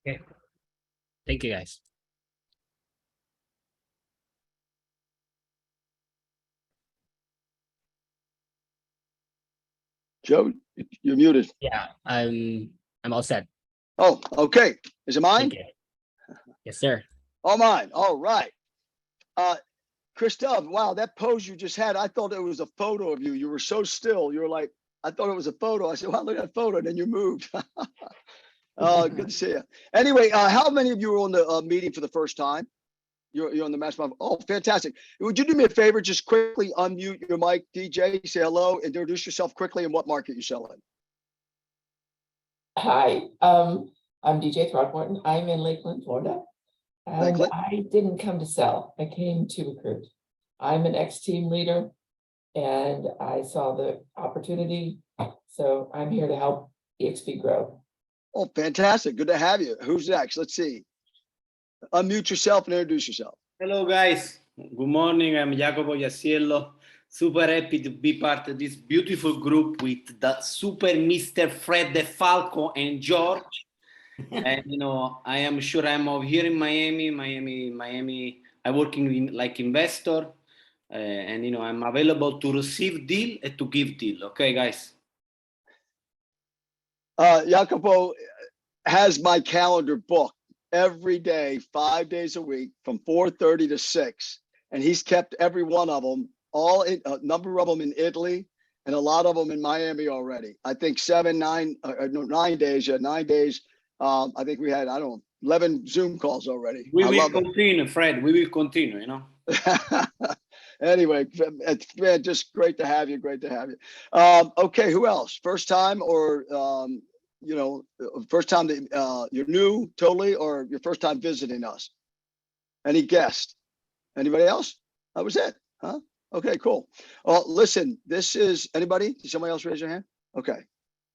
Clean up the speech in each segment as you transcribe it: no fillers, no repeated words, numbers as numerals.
Okay. Thank you, guys. Joe, you're muted. Yeah, I'm all set. Oh, okay. Is it mine? Thank you. Yes, sir. All mine. All right. Christophe, wow, that pose you just had, I thought it was a photo of you. You were so still. You were like, I thought it was a photo. I said, wow, look at that photo. And then you moved. Good to see you. Anyway, how many of you were on the meeting for the first time? You're on the mastermind. Oh, fantastic. Would you do me a favor? Just quickly unmute your mic, DJ, say hello, introduce yourself quickly and what market you sell in. Hi, I'm DJ Throckmorton. I'm in Lakeland, Florida. And Lakeland? I didn't come to sell. I came to recruit. I'm an ex-team leader and I saw the opportunity. So I'm here to help EXP grow. Oh, fantastic. Good to have you. Who's next? Let's see. Unmute yourself and introduce yourself. Hello, guys. Good morning. I'm Jacopo Yassiello. Super happy to be part of this beautiful group with the super Mr. Fred DeFalco and George. And, you know, I am sure I'm over here in Miami. I'm working in, like investor. And, you know, I'm available to receive deal and to give deal. Okay, guys? Jacopo has my calendar booked every day, 5 days a week from 4:30 to 6. And he's kept every one of them, a number of them in Italy and a lot of them in Miami already. I think 9 days. Yeah, 9 days. I think we had, 11 Zoom calls already. We will continue, Fred. We will continue, you know. Anyway, man, just great to have you. Great to have you. Okay, who else? First time or, you know, first time that you're new totally, or your first time visiting us? Any guest? Anybody else? That was it, huh? Okay, cool. Well, listen, this is anybody? Did somebody else raise their hand? Okay,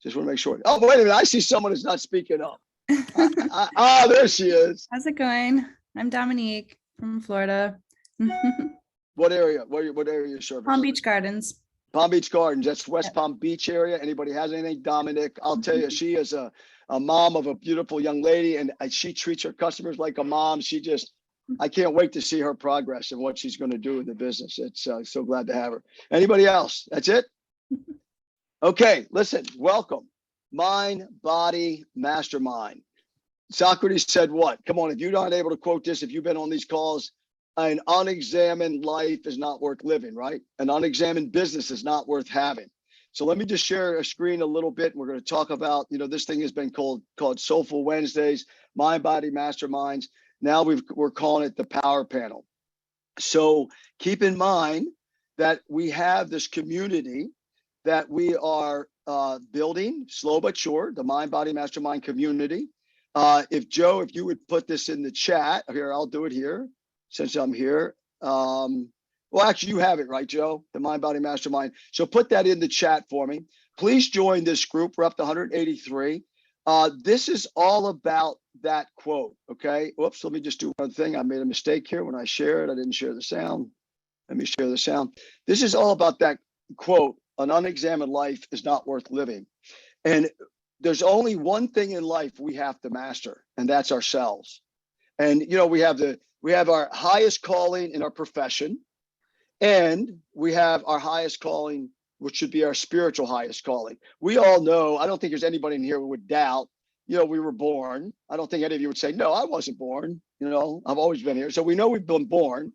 just want to make sure. Oh, wait a minute, I see someone who's not speaking up. There she is. How's it going? I'm Dominique from Florida. What area? What area you service? Palm Beach Gardens. Palm Beach Gardens. That's West Palm Beach area. Anybody has anything? Dominic, I'll tell you, she is a mom of a beautiful young lady, and she treats her customers like a mom. I can't wait to see her progress and what she's going to do in the business. It's so glad to have her. Anybody else? That's it? Okay, listen, welcome. Mind, Body, Mastermind. Socrates said what? Come on, if you're not able to quote this, if you've been on these calls, an unexamined life is not worth living, right? An unexamined business is not worth having. So let me just share a screen a little bit. We're going to talk about, you know, this thing has been called Soulful Wednesdays, Mind, Body, Masterminds. Now we're calling it the Power Panel. So keep in mind that we have this community that we are building, slow but sure, the Mind, Body, Mastermind community. If Joe, if you would put this in the chat here, I'll do it here. Since I'm here. Well, actually, you have it, right, Joe? The Mind Body Mastermind. So put that in the chat for me. Please join this group. We're up to 183. This is all about that quote, okay? Whoops, let me just do one thing. I made a mistake here when I shared. I didn't share the sound. Let me share the sound. This is all about that quote, an unexamined life is not worth living. And there's only one thing in life we have to master, and that's ourselves. And, you know, we have our highest calling in our profession, and we have our highest calling, which should be our spiritual highest calling. We all know, I don't think there's anybody in here who would doubt, you know, we were born. I don't think any of you would say, no, I wasn't born. You know, I've always been here. So we know we've been born.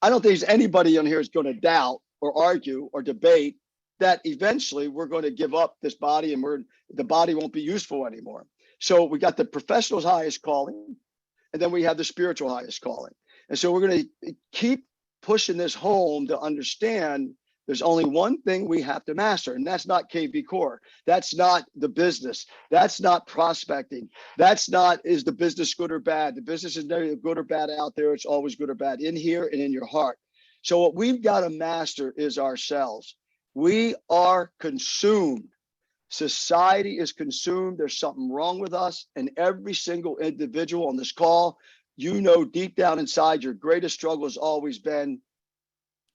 I don't think there's anybody in here who's going to doubt or argue or debate that eventually we're going to give up this body and the body won't be useful anymore. So we got the professional's highest calling, and then we have the spiritual highest calling. And so we're going to keep pushing this home to understand there's only one thing we have to master, and that's not KV Core. That's not the business. That's not prospecting. That's not, is the business good or bad? The business is never good or bad out there. It's always good or bad in here and in your heart. So what we've got to master is ourselves. We are consumed. Society is consumed. There's something wrong with us. And every single individual on this call, you know, deep down inside, your greatest struggle has always been,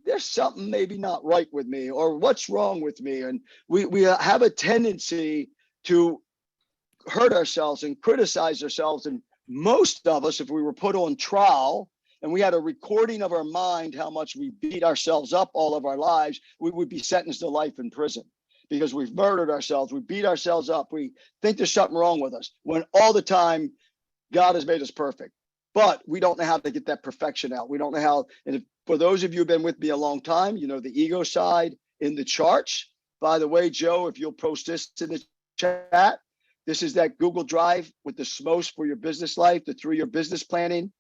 there's something maybe not right with me, or what's wrong with me. And we have a tendency to hurt ourselves and criticize ourselves and most of us, if we were put on trial and we had a recording of our mind, how much we beat ourselves up all of our lives, we would be sentenced to life in prison because we've murdered ourselves. We beat ourselves up. We think there's something wrong with us when all the time God has made us perfect. But we don't know how to get that perfection out. We don't know how. And if, for those of you who've been with me a long time, you know the ego side in the charts. By the way, Joe, if you'll post this in the chat, this is that Google Drive with the SMOS for your business life, the 3-year business planning,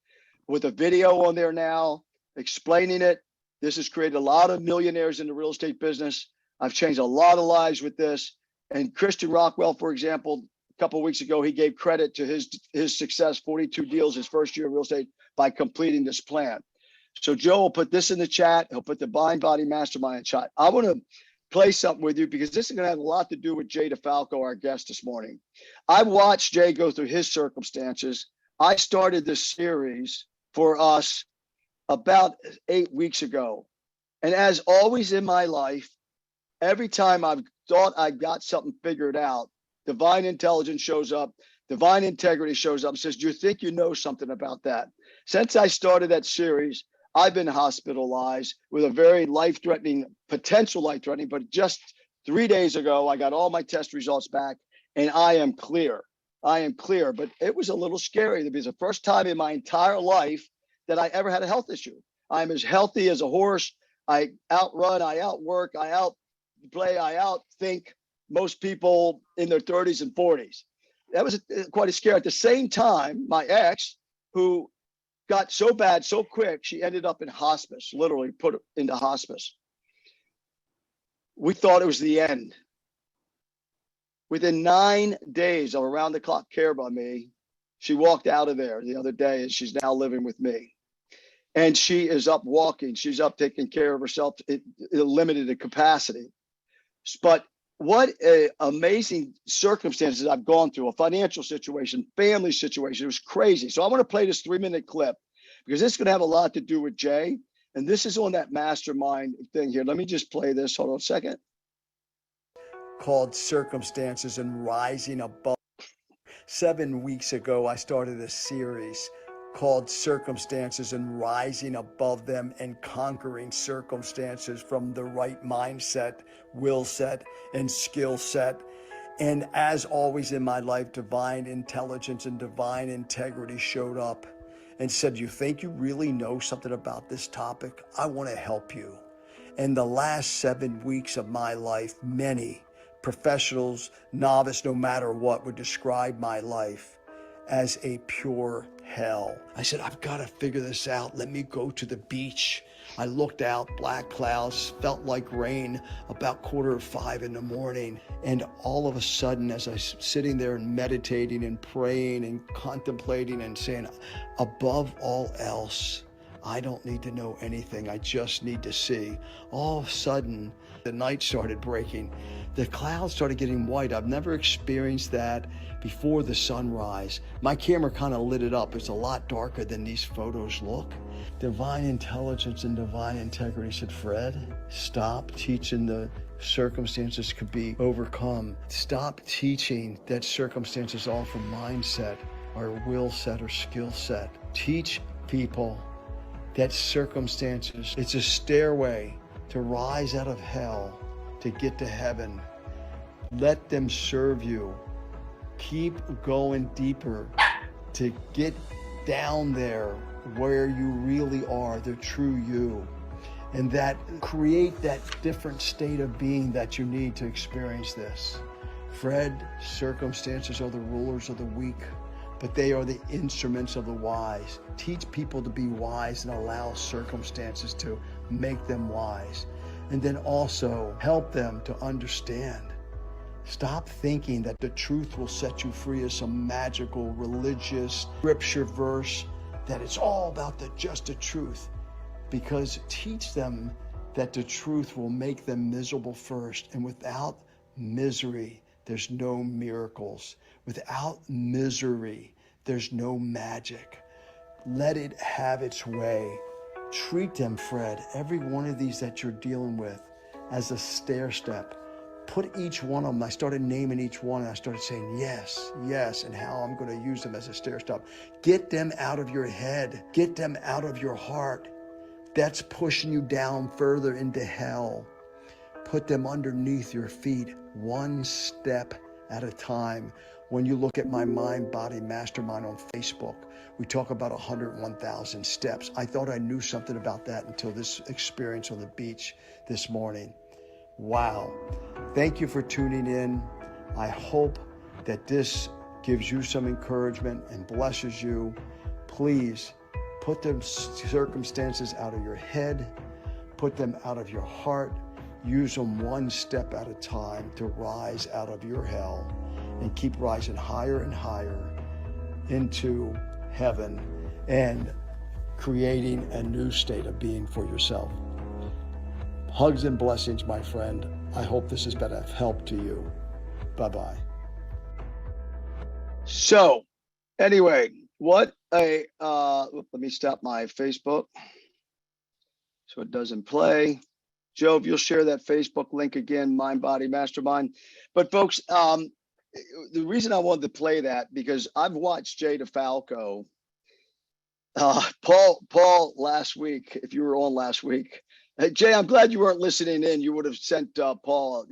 with a video on there now explaining it. This has created a lot of millionaires in the real estate business. I've changed a lot of lives with this. And Christian Rockwell, for example, a couple of weeks ago, he gave credit to his success, 42 deals his first year of real estate by completing this plan. So Joe will put this in the chat. He'll put the Mind Body Mastermind in chat. I want to play something with you because this is going to have a lot to do with Jay DeFalco, our guest this morning. I watched Jay go through his circumstances. I started this series for us about 8 weeks ago. And as always in my life, every time I've thought I got something figured out, divine intelligence shows up, divine integrity shows up and says, do you think you know something about that? Since I started that series, I've been hospitalized with a very life-threatening, potential life-threatening, but just 3 days ago, I got all my test results back and I am clear. I am clear, but it was a little scary. It was the first time in my entire life that I ever had a health issue. I'm as healthy as a horse. I outrun, I outwork, I outplay, I outthink most people in their 30s and 40s. That was quite a scare. At the same time, my ex, who got so bad so quick, she ended up in hospice, literally put into hospice. We thought it was the end. Within 9 days of around-the-clock care by me, she walked out of there the other day, and she's now living with me. And she is up walking. She's up taking care of herself. It limited the capacity. But what amazing circumstances I've gone through, a financial situation, family situation. It was crazy. So I want to play this 3-minute clip because this is going to have a lot to do with Jay. And this is on that mastermind thing here. Let me just play this. Hold on a second. Called Circumstances and Rising Above. 7 weeks ago, I started a series called Circumstances and Rising Above Them and Conquering Circumstances from the right mindset, will set, and skill set. And as always in my life, divine intelligence and divine integrity showed up and said, you think you really know something about this topic? I want to help you. In the last 7 weeks of my life, many professionals, novice, no matter what, would describe my life as a pure hell. I said, I've got to figure this out. Let me go to the beach. I looked out, black clouds, felt like rain, about 4:45 in the morning. And all of a sudden, as I was sitting there and meditating and praying and contemplating and saying, above all else, I don't need to know anything. I just need to see. All of a sudden, the night started breaking. The clouds started getting white. I've never experienced that before the sunrise. My camera kind of lit it up. It's a lot darker than these photos look. Divine intelligence and divine integrity said, Fred, stop teaching the circumstances could be overcome. Stop teaching that circumstances all from mindset or will set or skill set. Teach people that circumstances, it's a stairway to rise out of hell to get to heaven. Let them serve you. Keep going deeper to get down there where you really are, the true you. And that create that different state of being that you need to experience this. Fred, circumstances are the rulers of the weak, but they are the instruments of the wise. Teach people to be wise and allow circumstances to make them wise. And then also help them to understand. Stop thinking that the truth will set you free as some magical religious scripture verse, that it's all about just the truth. Because teach them that the truth will make them miserable first. And without misery, there's no miracles. Without misery, there's no magic. Let it have its way. Treat them, Fred, every one of these that you're dealing with, as a stair step. put each one of them, I started naming each one, and I started saying yes, yes, and how I'm going to use them as a stair step. Get them out of your head. Get them out of your heart. That's pushing you down further into hell. Put them underneath your feet, one step at a time. When you look at my Mind Body Mastermind on Facebook, we talk about 101,000 steps. I thought I knew something about that until this experience on the beach this morning. Wow. Thank you for tuning in. I hope that this gives you some encouragement and blesses you. Please put the circumstances out of your head, put them out of your heart. Use them one step at a time to rise out of your hell and keep rising higher and higher into heaven and creating a new state of being for yourself. Hugs and blessings, my friend. I hope this has been of help to you. Bye-bye. So anyway, let me stop my Facebook so it doesn't play. Joe, if you'll share that Facebook link again, Mind Body Mastermind. But folks, the reason I wanted to play that, because I've watched Jay DeFalco, Paul last week, if you were on last week. Hey, Jay, I'm glad you weren't listening in. You would have sent Paul,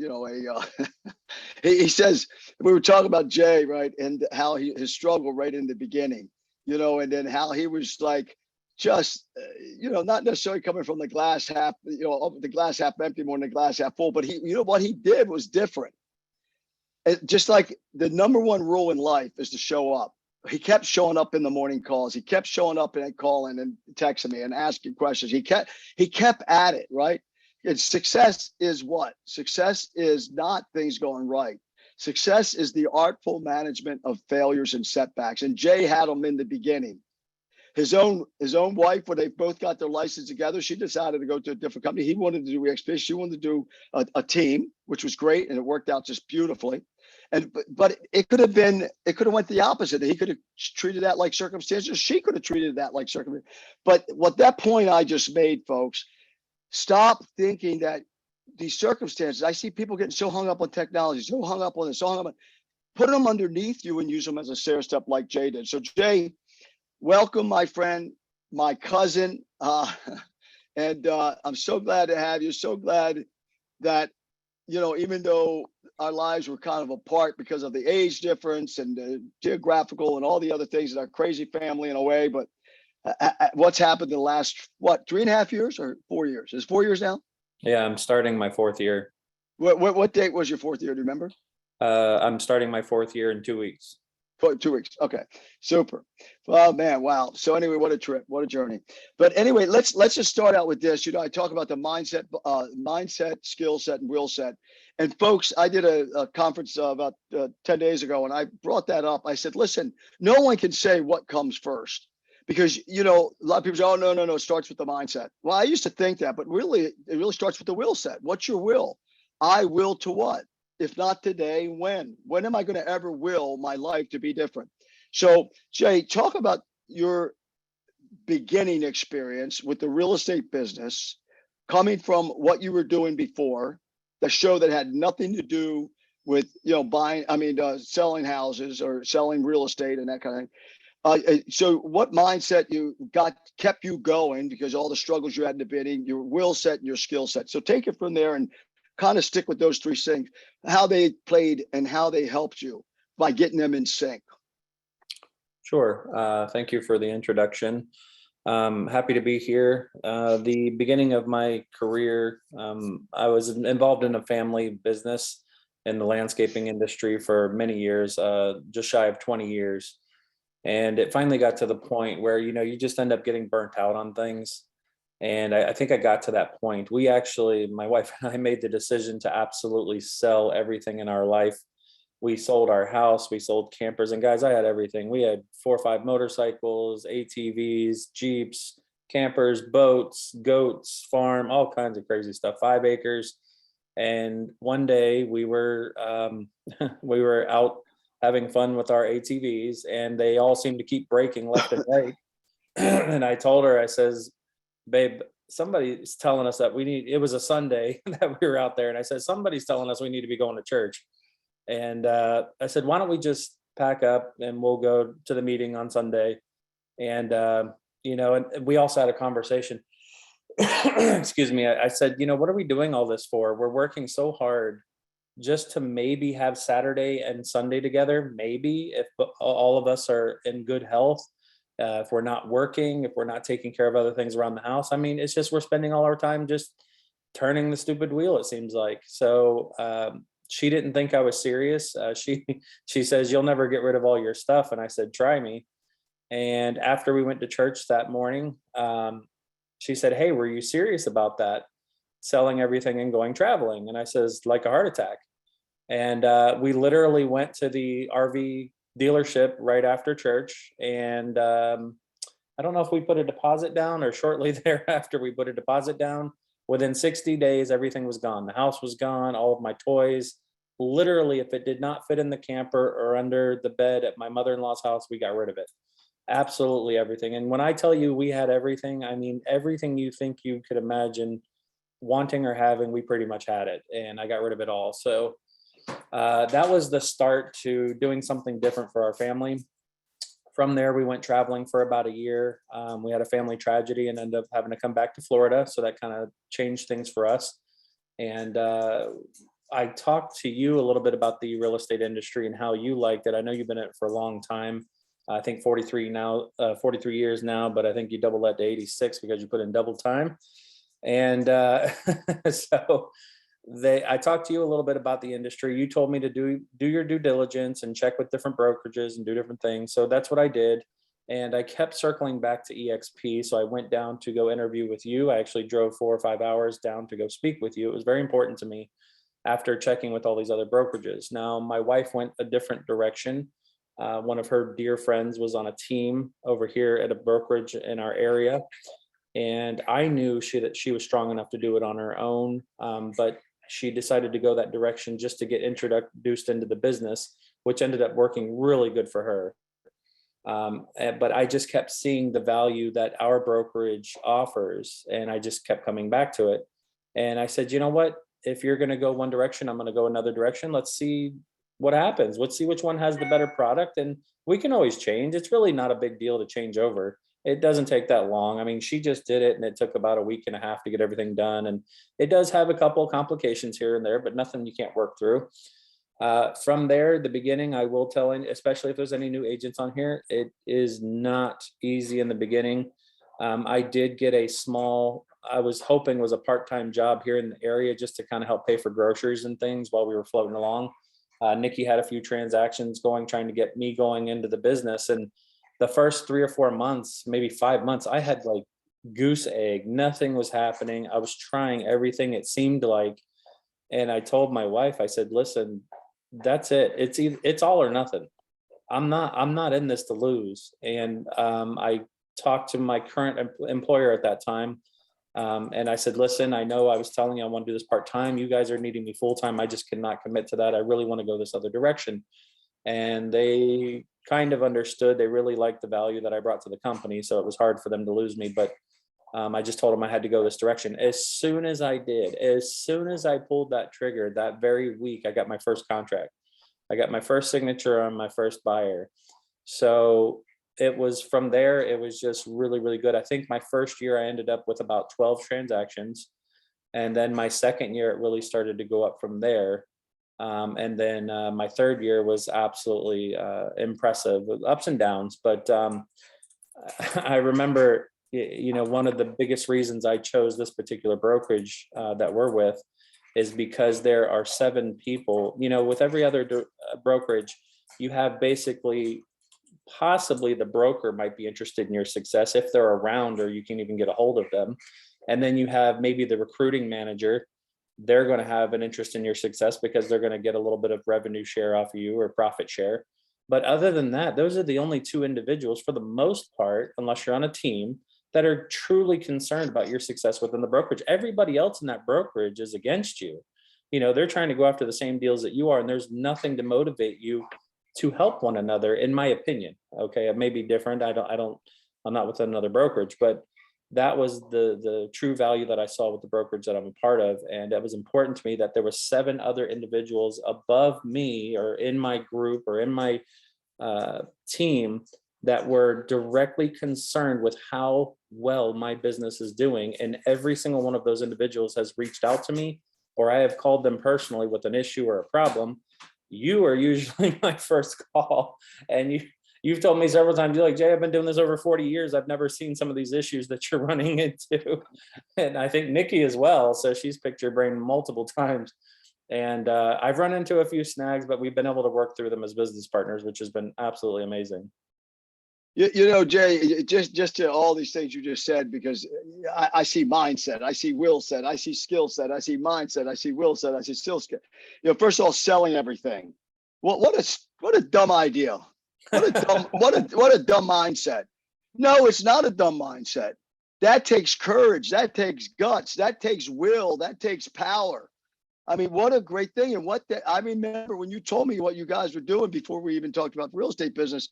he says, we were talking about Jay, right? And how his struggle right in the beginning, and then how he was like, just, not necessarily coming from the glass half, the glass half empty more than the glass half full, but what he did was different. Just like the number one rule in life is to show up. He kept showing up in the morning calls. He kept showing up and calling and texting me and asking questions. He kept at it, right? And success is what? Success is not things going right. Success is the artful management of failures and setbacks. And Jay had them in the beginning. His own wife, when they both got their license together, she decided to go to a different company. He wanted to do expedition. She wanted to do a team, which was great, and it worked out just beautifully. But it could have went the opposite. He could have treated that like circumstances. She could have treated that like circumstances. But what that point I just made, folks, stop thinking that these circumstances. I see people getting so hung up on technology, so hung up on this, so hung up on. Put them underneath you and use them as a stair step like Jay did. So Jay, welcome, my friend, my cousin, and I'm so glad to have you. So glad that, even though our lives were kind of apart because of the age difference and the geographical and all the other things in our crazy family in a way, but what's happened in the last, 3.5 years or 4 years? Is 4 years now? Yeah, I'm starting my 4th year. What date was your 4th year? Do you remember? I'm starting my 4th year in 2 weeks. 2 weeks. Okay, super. Oh man, wow. So anyway, what a trip, what a journey. But anyway, let's just start out with this. I talk about the mindset, skill set, and will set. And folks, I did a conference about 10 days ago, and I brought that up. I said, listen, no one can say what comes first, because a lot of people say, oh no, it starts with the mindset. Well, I used to think that, but really, it really starts with the will set. What's your will? I will to what? If not today, when? When am I going to ever will my life to be different? So, Jay, talk about your beginning experience with the real estate business, coming from what you were doing before, the show that had nothing to do with, selling houses or selling real estate and that kind of thing. So what mindset kept you going, because all the struggles you had in the bidding, your will set and your skill set. So take it from there and kind of stick with those three things, how they played and how they helped you by getting them in sync. Sure. Thank you for the introduction. Happy to be here. The beginning of my career, I was involved in a family business in the landscaping industry for many years, just shy of 20 years. And it finally got to the point where, you just end up getting burnt out on things. And I think I got to that point. My wife and I made the decision to absolutely sell everything in our life. We sold our house, we sold campers, and guys, I had everything. We had 4 or 5 motorcycles, ATVs, Jeeps, campers, boats, goats, farm, all kinds of crazy stuff, 5 acres. And one day we were out having fun with our ATVs, and they all seemed to keep breaking left and right. And I told her, I says, babe, somebody's telling us that it was a Sunday that we were out there. And I said, somebody's telling us we need to be going to church. And I said, why don't we just pack up and we'll go to the meeting on Sunday. And, and we also had a conversation. Excuse me. I said, what are we doing all this for? We're working so hard just to maybe have Saturday and Sunday together. Maybe if all of us are in good health, if we're not working, if we're not taking care of other things around the house. I mean, it's just, we're spending all our time just turning the stupid wheel, it seems like. So she didn't think I was serious. She says, you'll never get rid of all your stuff. And I said, try me. And after we went to church that morning, she said, hey, were you serious about that? Selling everything and going traveling? And I says, like a heart attack. And we literally went to the RV dealership right after church. And I don't know if we put a deposit down or shortly thereafter we put a deposit down. Within 60 days, everything was gone. The house was gone, all of my toys. Literally, if it did not fit in the camper or under the bed at my mother-in-law's house, we got rid of it. Absolutely everything. And when I tell you we had everything, I mean everything you think you could imagine wanting or having, we pretty much had it. And I got rid of it all. So that was the start to doing something different for our family. From there, we went traveling for about a year. We had a family tragedy and ended up having to come back to Florida. So that kind of changed things for us. And I talked to you a little bit about the real estate industry and how you liked it. I know you've been in it for a long time. I think 43 years now, but I think you doubled that to 86 because you put in double time. And so I talked to you a little bit about the industry. You told me to do your due diligence and check with different brokerages and do different things. So that's what I did. And I kept circling back to EXP. So I went down to go interview with you. I actually drove 4 or 5 hours down to go speak with you. It was very important to me after checking with all these other brokerages. Now, my wife went a different direction. One of her dear friends was on a team over here at a brokerage in our area. And I knew that she was strong enough to do it on her own. But she decided to go that direction just to get introduced into the business, which ended up working really good for her. But I just kept seeing the value that our brokerage offers. And I just kept coming back to it. And I said, you know what, if you're going to go one direction, I'm going to go another direction. Let's see what happens. Let's see which one has the better product. And we can always change. It's really not a big deal to change over. It doesn't take that long. I mean, she just did it and it took about a week and a half to get everything done. And it does have a couple of complications here and there, but nothing you can't work through. From there, the beginning, I will tell, especially if there's any new agents on here, it is not easy in the beginning. I did get I was hoping was a part-time job here in the area just to kind of help pay for groceries and things while we were floating along. Nikki had a few transactions going, trying to get me going into the business. And the first 3 or 4 months, maybe 5 months, I had like goose egg. Nothing was happening. I was trying everything, it seemed like. And I told my wife, I said, listen, that's it. It's all or nothing. I'm not in this to lose. And I talked to my current employer at that time. And I said, listen, I know I was telling you I want to do this part-time. You guys are needing me full-time. I just cannot commit to that. I really want to go this other direction. And they kind of understood. They really liked the value that I brought to the company. So it was hard for them to lose me. But I just told them I had to go this direction. As soon as I pulled that trigger, that very week, I got my first contract. I got my first signature on my first buyer. So it was from there, it was just really, really good. I think my first year I ended up with about 12 transactions. And then my second year, it really started to go up from there. And then my third year was absolutely impressive, ups and downs. But I remember, one of the biggest reasons I chose this particular brokerage that we're with is because there are 7 people. With every other brokerage, you have basically possibly the broker might be interested in your success if they're around or you can even get a hold of them. And then you have maybe the recruiting manager. They're going to have an interest in your success because they're going to get a little bit of revenue share off of you or profit share. But other than that, those are the only 2 individuals for the most part, unless you're on a team, that are truly concerned about your success within the brokerage. Everybody else in that brokerage is against you. They're trying to go after the same deals that you are, and there's nothing to motivate you to help one another, in my opinion. Okay, it may be different. I'm not with another brokerage, but that was the true value that I saw with the brokerage that I'm a part of. And it was important to me that there were 7 other individuals above me or in my group or in my team that were directly concerned with how well my business is doing. And every single one of those individuals has reached out to me, or I have called them personally with an issue or a problem. You are usually my first call. And you've told me several times, you're like, Jay, I've been doing this over 40 years. I've never seen some of these issues that you're running into. And I think Nikki as well. So she's picked your brain multiple times. And I've run into a few snags, but we've been able to work through them as business partners, which has been absolutely amazing. You know, Jay, just to all these things you just said, because I see mindset, I see will set, I see skill set, I see mindset, I see will set, I see skill set. You know, first of all, selling everything. What a dumb idea. What a dumb mindset. No, it's not a dumb mindset. That takes courage, that takes guts, that takes will, that takes power. I mean, what a great thing. And I remember when you told me what you guys were doing before we even talked about the real estate business.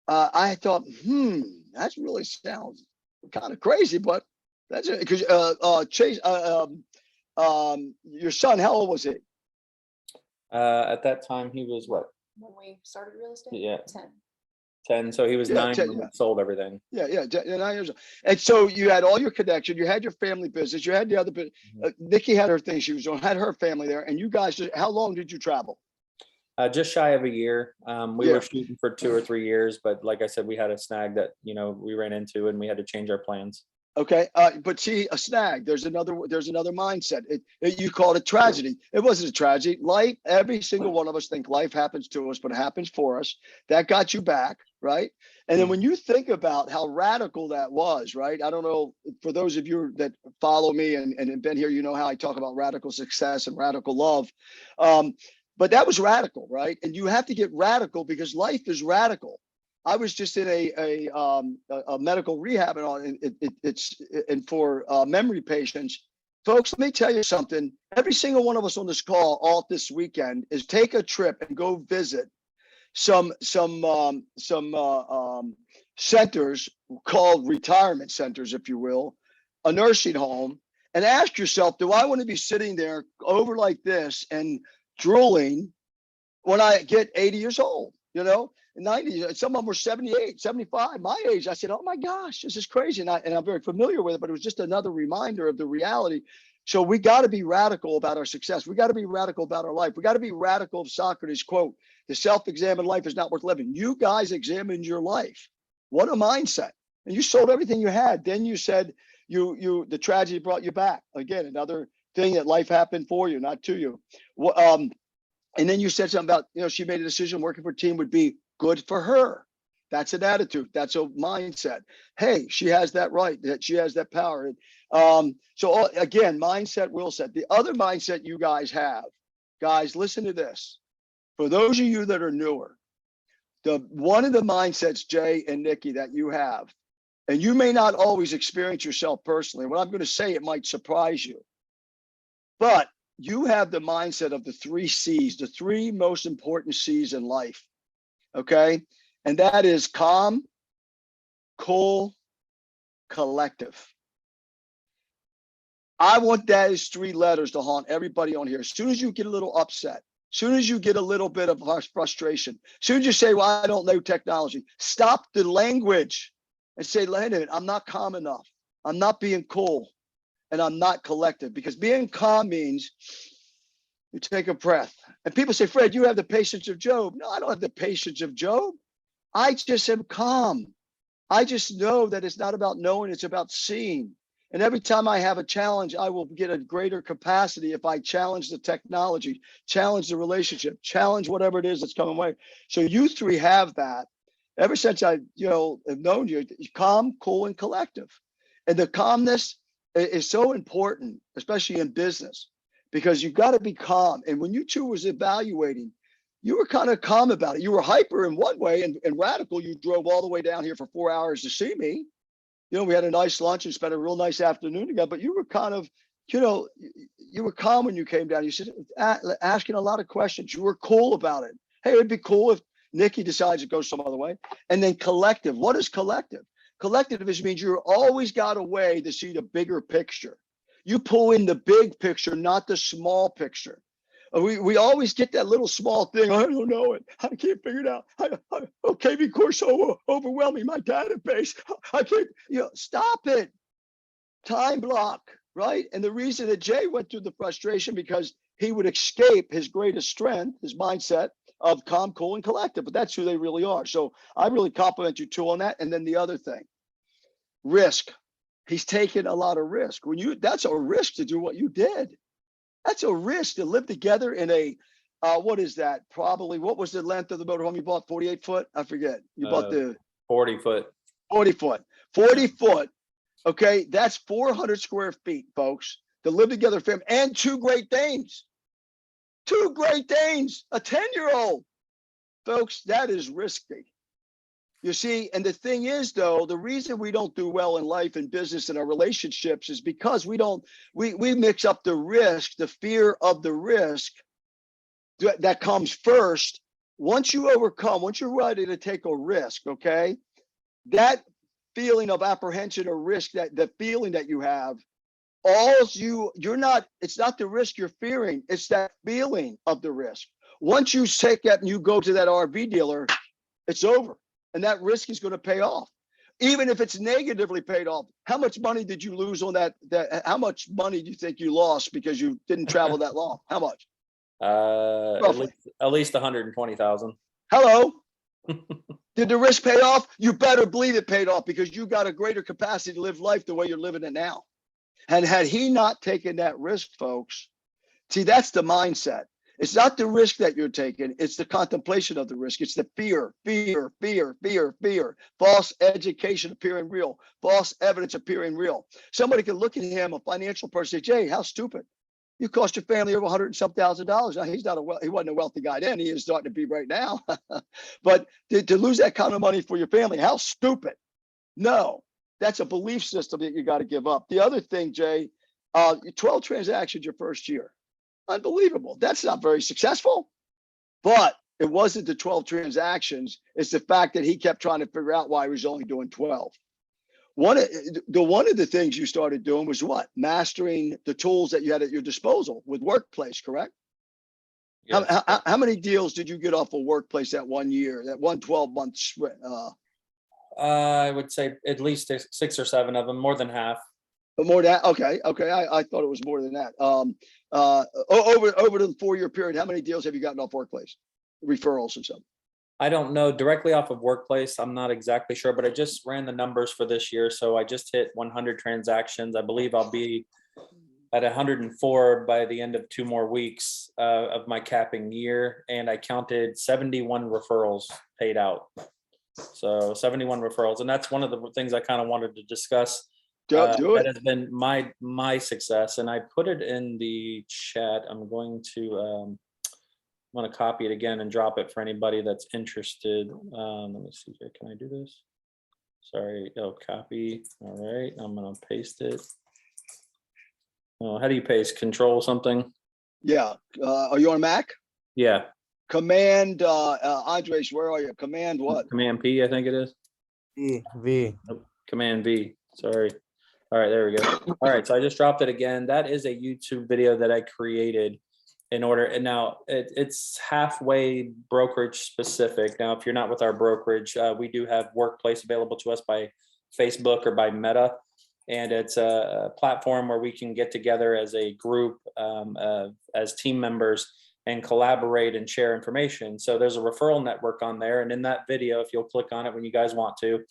I thought, that really sounds kind of crazy, but that's it. Because Chase, your son, how old was he? At that time, he was what? When we started real estate? Yeah. 10. 10. So he was 9 10, when we sold everything. Yeah, 9 years old. And so you had all your connection, you had your family business, you had the other business. Nikki had her thing she was doing, had her family there, and you guys, how long did you travel? Just shy of a year. We were shooting for 2 or 3 years, but like I said, we had a snag that, we ran into and we had to change our plans. Okay. But see, a snag, there's another mindset. You called it tragedy. It wasn't a tragedy. Life, every single one of us think life happens to us, but it happens for us. That got you back, right? And then when you think about how radical that was, right? I don't know, for those of you that follow me and have been here, you know how I talk about radical success and radical love. But that was radical, right? And you have to get radical because life is radical. I was just in a medical rehab and for memory patients. Folks, let me tell you something. Every single one of us on this call all this weekend is take a trip and go visit some centers called retirement centers, if you will, a nursing home, and ask yourself, do I want to be sitting there over like this and drooling when I get 80 years old, 90, some of them were 78, 75, my age. I said, oh my gosh, this is crazy. And I'm very familiar with it, but it was just another reminder of the reality. So we got to be radical about our success. We got to be radical about our life. We got to be radical of Socrates' quote, the self-examined life is not worth living. You guys examined your life. What a mindset. And you sold everything you had. Then you said the tragedy brought you back. Again, another thing that life happened for you, not to you. And then you said something about, she made a decision working for a team would be good for her. That's an attitude. That's a mindset. Hey, she has that right. That she has that power. So again, mindset, will set. The other mindset you guys have, guys, listen to this. For those of you that are newer, one of the mindsets, Jay and Nikki, that you have, and you may not always experience yourself personally. What I'm going to say, it might surprise you, but you have the mindset of the 3 C's, the 3 most important C's in life. Okay. And that is calm, cool, collective. I want those 3 letters to haunt everybody on here. As soon as you get a little upset, as soon as you get a little bit of frustration, as soon as you say, well, I don't know technology, stop the language and say, wait a minute, I'm not calm enough. I'm not being cool. And I'm not collective, because being calm means you take a breath. And people say, Fred, you have the patience of Job. No, I don't have the patience of Job. I just am calm. I just know that it's not about knowing, it's about seeing. And every time I have a challenge, I will get a greater capacity if I challenge the technology, challenge the relationship, challenge whatever it is that's coming away. So you 3 have that. Ever since I, have known you, calm, cool, and collective. And the calmness is so important, especially in business, because you've got to be calm. And when you 2 was evaluating, you were kind of calm about it. You were hyper in one way and radical. You drove all the way down here for 4 hours to see me. We had a nice lunch and spent a real nice afternoon together, but you were kind of, you were calm when you came down. You said, asking a lot of questions. You were cool about it. Hey, it'd be cool if Nikki decides to go some other way. And then collective. What is collective? Collectivism means you're always got a way to see the bigger picture. You pull in the big picture, not the small picture. We always get that little small thing. I don't know it. I can't figure it out. KB course so overwhelming. My database. I can't, stop it. Time block, right? And the reason that Jay went through the frustration because he would escape his greatest strength, his mindset of calm, cool, and collected. But that's who they really are. So I really compliment you too on that. And then the other thing, risk. He's taken a lot of risk. That's a risk to do what you did. That's a risk to live together in a, what is that? Probably, what was the length of the motorhome you bought? 48 foot? I forget. You bought the 40 foot. 40 foot. 40 foot. Okay, that's 400 square feet, folks, to live together, family, and 2 Great Danes. 2 Great Danes, a 10-year-old. Folks, that is risky. You see, and the thing is, though, the reason we don't do well in life and business and our relationships is because we mix up the risk, the fear of the risk that comes first. Once you're ready to take a risk, okay, that feeling of apprehension or risk, that the feeling that you have, it's not the risk you're fearing, it's that feeling of the risk. Once you take that and you go to that RV dealer, it's over. And that risk is going to pay off. Even if it's negatively paid off. How much money did you lose on that? How much money do you think you lost because you didn't travel that long? How much? At least 120,000. Hello. Did the risk pay off? You better believe it paid off because you got a greater capacity to live life the way you're living it now. And had he not taken that risk, folks, see, that's the mindset. It's not the risk that you're taking. It's the contemplation of the risk. It's the fear. False education appearing real. False evidence appearing real. Somebody could look at him, a financial person, say, Jay, how stupid. You cost your family over $100 and some thousand. Now, he wasn't a wealthy guy then. He is starting to be right now. But to lose that kind of money for your family, how stupid. No, that's a belief system that you got to give up. The other thing, Jay, 12 transactions your first year. Unbelievable. That's not very successful, but it wasn't the 12 transactions. It's the fact that he kept trying to figure out why he was only doing 12. One of the things you started doing was what? Mastering the tools that you had at your disposal with Workplace, correct? Yes. How many deals did you get off of Workplace that 1 year, that 12-month sprint? I would say at least 6 or 7 of them, more than half. More than that? Okay. I thought it was more than that. Over the 4-year period, how many deals have you gotten off Workplace? Referrals and stuff. I don't know directly off of Workplace. I'm not exactly sure, but I just ran the numbers for this year. So I just hit 100 transactions. I believe I'll be at 104 by the end of 2 more weeks of my capping year. And I counted 71 referrals paid out. So 71 referrals. And that's one of the things I kind of wanted to discuss. That has been my success, and I put it in the chat. I'm going to want to copy it again and drop it for anybody that's interested. Let me see here. Can I do this? Sorry. Oh, copy. All right. I'm going to paste it. Oh, how do you paste? Control something? Yeah. Are you on Mac? Yeah. Command, Andres, where are you? Command what? Command P, I think it is. V. Oh, Command V. Sorry. All right, there we go. All right, so I just dropped it again. That is a YouTube video that I created in order, and now it's halfway brokerage specific. Now, if you're not with our brokerage, we do have Workplace available to us by Facebook or by Meta, and it's a platform where we can get together as a group, as team members, and collaborate and share information. So there's a referral network on there, and in that video, if you'll click on it when you guys want to,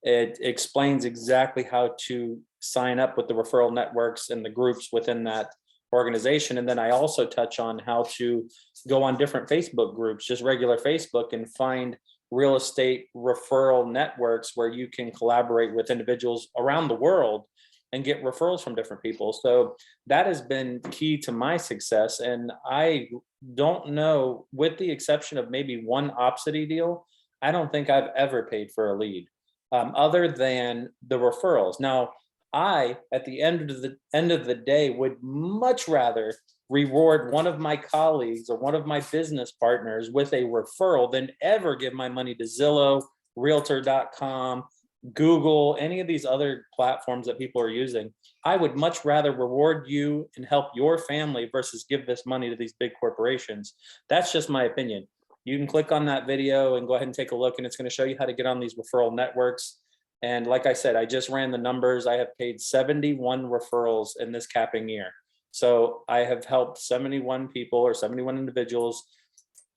it explains exactly how to sign up with the referral networks and the groups within that organization. And then I also touch on how to go on different Facebook groups, just regular Facebook, and find real estate referral networks where you can collaborate with individuals around the world and get referrals from different people. So that has been key to my success. And I don't know, with the exception of maybe one Opcity deal, I don't think I've ever paid for a lead. Other than the referrals. Now, I, at the end of the day, would much rather reward one of my colleagues or one of my business partners with a referral than ever give my money to Zillow, Realtor.com, Google, any of these other platforms that people are using. I would much rather reward you and help your family versus give this money to these big corporations. That's just my opinion. You can click on that video and go ahead and take a look, and it's going to show you how to get on these referral networks. And like I said, I just ran the numbers. I have paid 71 referrals in this capping year. So I have helped 71 people or 71 individuals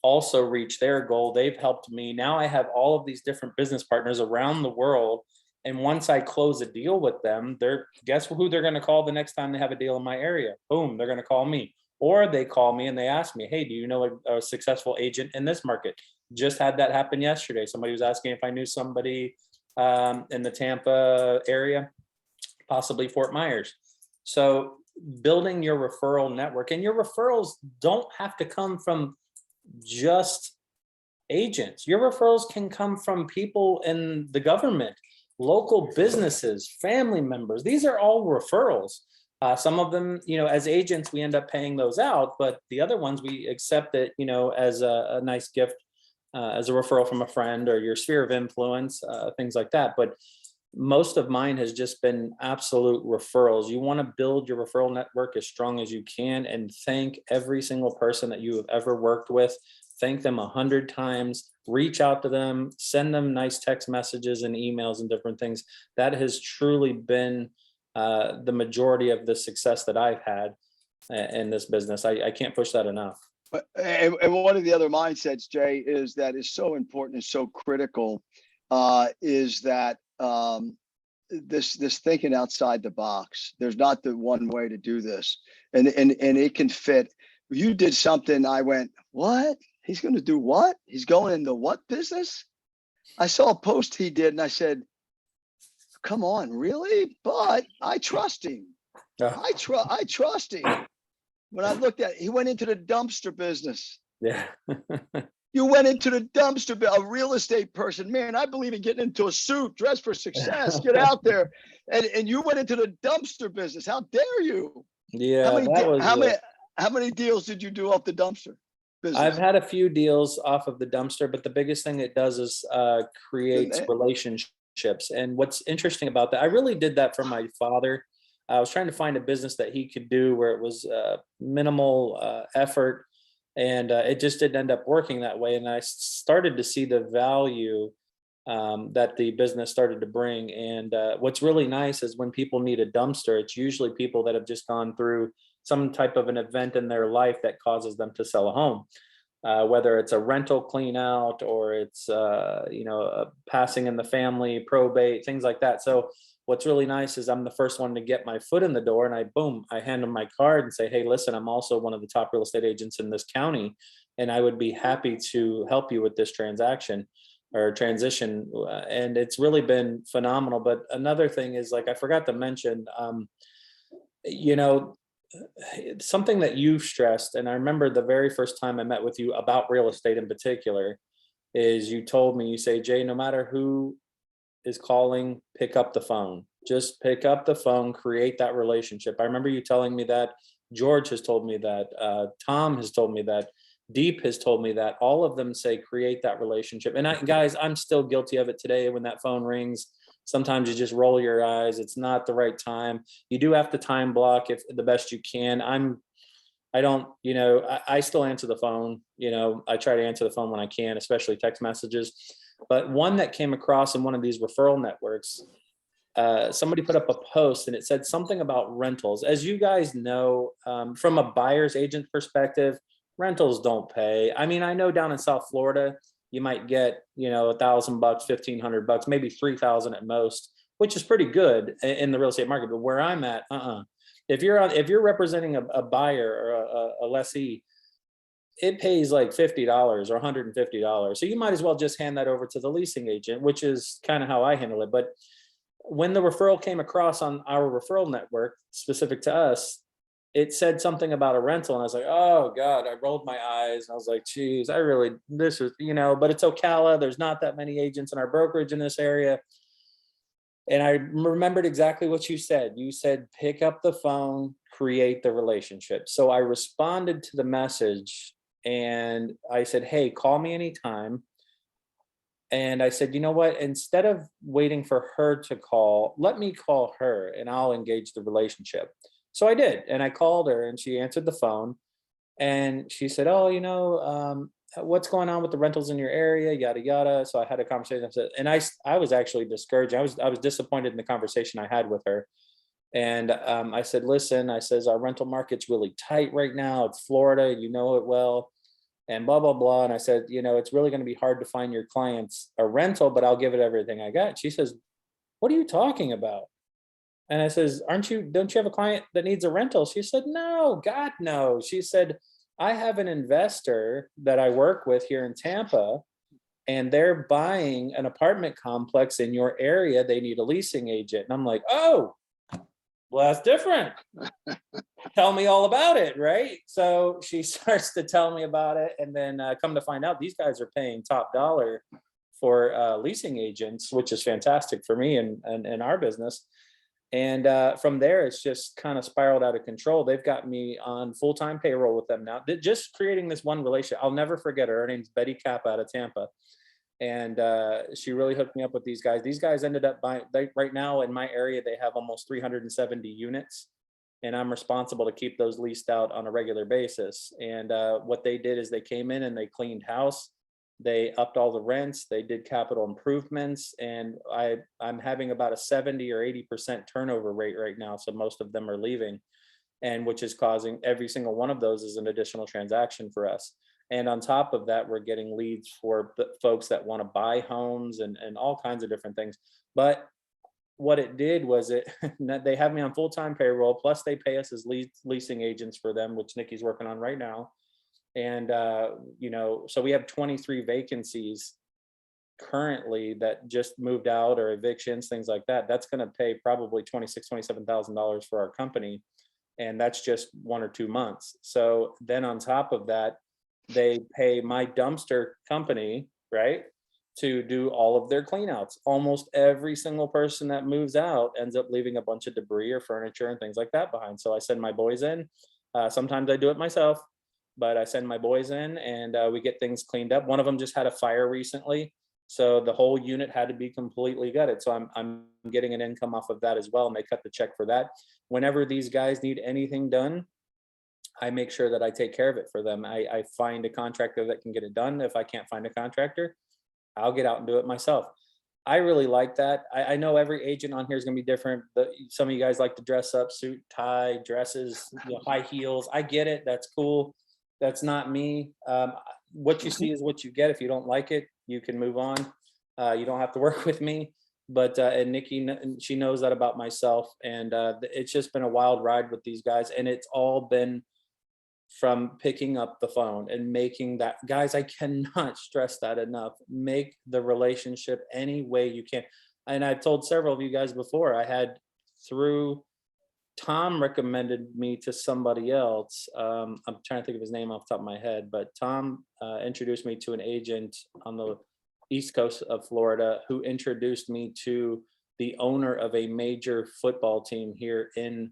also reach their goal. They've helped me. Now I have all of these different business partners around the world. And once I close a deal with them, guess who they're going to call the next time they have a deal in my area? Boom, they're going to call me. Or they call me and they ask me, hey, do you know a successful agent in this market? Just had that happen yesterday. Somebody was asking if I knew somebody in the Tampa area, possibly Fort Myers. So building your referral network, and your referrals don't have to come from just agents. Your referrals can come from people in the government, local businesses, family members. These are all referrals. Some of them, as agents, we end up paying those out, but the other ones we accept it, as a nice gift, as a referral from a friend or your sphere of influence, things like that. But most of mine has just been absolute referrals. You want to build your referral network as strong as you can, and thank every single person that you have ever worked with. Thank them 100 times, reach out to them, send them nice text messages and emails and different things. That has truly been the majority of the success that I've had in this business. I can't push that enough. And one of the other mindsets, Jay, is so important and so critical, is that this thinking outside the box. There's not the one way to do this, and it can fit. You did something. I went, what? He's going to do what? He's going into what business? I saw a post he did, and I said, come on, really? But I trust him. I trust him. When I looked at it, he went into the dumpster business. Yeah. You went into the dumpster, a real estate person. Man, I believe in getting into a suit, dress for success, get out there. And you went into the dumpster business. How dare you? Yeah. How many deals did you do off the dumpster business? I've had a few deals off of the dumpster, but the biggest thing it does is creates relationships. And what's interesting about that, I really did that for my father. I was trying to find a business that he could do where it was minimal effort, and it just didn't end up working that way. And I started to see the value that the business started to bring. And what's really nice is when people need a dumpster, it's usually people that have just gone through some type of an event in their life that causes them to sell a home, whether it's a rental clean out or it's a passing in the family, probate, things like that. So what's really nice is I'm the first one to get my foot in the door, and I hand them my card and say, hey, listen, I'm also one of the top real estate agents in this county, and I would be happy to help you with this transaction or transition. And it's really been phenomenal. But another thing is, like, I forgot to mention, something that you've stressed, and I remember the very first time I met with you about real estate in particular, is you told me, you say, Jay, no matter who is calling, pick up the phone. Just pick up the phone, create that relationship. I remember you telling me that. George has told me that. Tom has told me that. Deep has told me that. All of them say create that relationship. And guys, I'm still guilty of it today. When that phone rings, sometimes you just roll your eyes. It's not the right time. You do have to time block if the best you can. I still answer the phone. I try to answer the phone when I can, especially text messages. But one that came across in one of these referral networks, somebody put up a post and it said something about rentals. As you guys know, from a buyer's agent perspective, rentals don't pay. I mean, I know down in South Florida, you might get, $1,000, $1,500, maybe 3,000 at most, which is pretty good in the real estate market. But where I'm at, if you're representing a buyer or a lessee, it pays like $50 or $150. So you might as well just hand that over to the leasing agent, which is kind of how I handle it. But when the referral came across on our referral network specific to us, it said something about a rental. And I was like, oh God, I rolled my eyes. I was like, geez, but it's Ocala. There's not that many agents in our brokerage in this area. And I remembered exactly what you said. You said, pick up the phone, create the relationship. So I responded to the message and I said, hey, call me anytime. And I said, you know what, instead of waiting for her to call, let me call her and I'll engage the relationship. So I did. And I called her and she answered the phone and she said, oh, what's going on with the rentals in your area, yada, yada. So I had a conversation. I said, and I was actually discouraged. I was disappointed in the conversation I had with her. And I said, listen, I says, our rental market's really tight right now. It's Florida, you know it well, and blah, blah, blah. And I said, it's really going to be hard to find your clients a rental, but I'll give it everything I got. She says, what are you talking about? And I says, don't you have a client that needs a rental? She said, no, God, no. She said, I have an investor that I work with here in Tampa, and they're buying an apartment complex in your area. They need a leasing agent. And I'm like, oh, well, that's different. Tell me all about it, right? So she starts to tell me about it. And then come to find out, these guys are paying top dollar for leasing agents, which is fantastic for me and our business. And from there, it's just kind of spiraled out of control. They've got me on full-time payroll with them now. Just creating this one relationship. I'll never forget her. Her name's Betty Kappa out of Tampa. And she really hooked me up with these guys. These guys ended up buying, right now in my area, they have almost 370 units. And I'm responsible to keep those leased out on a regular basis. And what they did is they came in and they cleaned house. They upped all the rents, they did capital improvements, and I'm having about a 70 or 80% turnover rate right now. So most of them are leaving, and which is causing every single one of those is an additional transaction for us. And on top of that, we're getting leads for the folks that want to buy homes and all kinds of different things. But what it did was they have me on full-time payroll, plus they pay us as leasing agents for them, which Nikki's working on right now. And, so we have 23 vacancies currently that just moved out, or evictions, things like that. That's going to pay probably $26,000, $27,000 for our company. And that's just 1 or 2 months. So then on top of that, they pay my dumpster company, right, to do all of their cleanouts. Almost every single person that moves out ends up leaving a bunch of debris or furniture and things like that behind. So I send my boys in. Sometimes I do it myself, but I send my boys in and we get things cleaned up. One of them just had a fire recently, so the whole unit had to be completely gutted. So I'm getting an income off of that as well, and they cut the check for that. Whenever these guys need anything done, I make sure that I take care of it for them. I find a contractor that can get it done. If I can't find a contractor, I'll get out and do it myself. I really like that. I know every agent on here is going to be different. But some of you guys like to dress up, suit, tie, dresses, high heels. I get it. That's cool. That's not me. What you see is what you get. If you don't like it, you can move on. You don't have to work with me. But and Nikki, she knows that about myself. And it's just been a wild ride with these guys. And it's all been from picking up the phone and making that, guys, I cannot stress that enough. Make the relationship any way you can. And I've told several of you guys before, I had through Tom recommended me to somebody else. I'm trying to think of his name off the top of my head, but Tom introduced me to an agent on the East Coast of Florida who introduced me to the owner of a major football team here in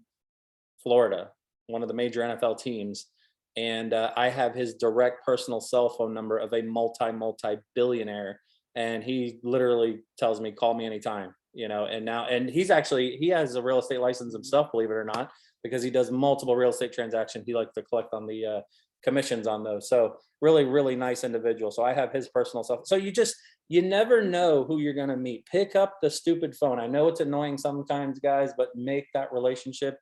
Florida, one of the major NFL teams. And I have his direct personal cell phone number of a multi-billionaire. And he literally tells me, call me anytime, and he has a real estate license himself, believe it or not, because he does multiple real estate transactions. He likes to collect on the commissions on those. So really, really nice individual. So I have his personal cell phone. So you never know who you're going to meet. Pick up the stupid phone. I know it's annoying sometimes, guys, but make that relationship.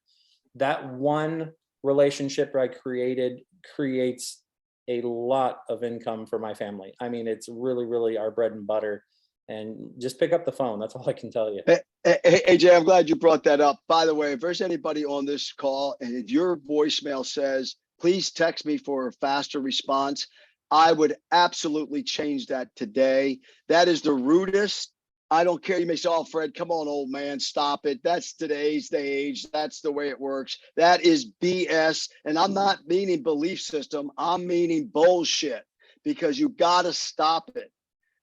That one relationship I created creates a lot of income for my family. I mean, it's really, really our bread and butter. And just pick up the phone. That's all I can tell you. Hey, AJ, I'm glad you brought that up. By the way, if there's anybody on this call and if your voicemail says, please text me for a faster response, I would absolutely change that today. That is the rudest. I don't care. You may say, oh, Fred, come on, old man, stop it. That's today's age. That's the way it works. That is BS. And I'm not meaning belief system. I'm meaning bullshit, because you got to stop it.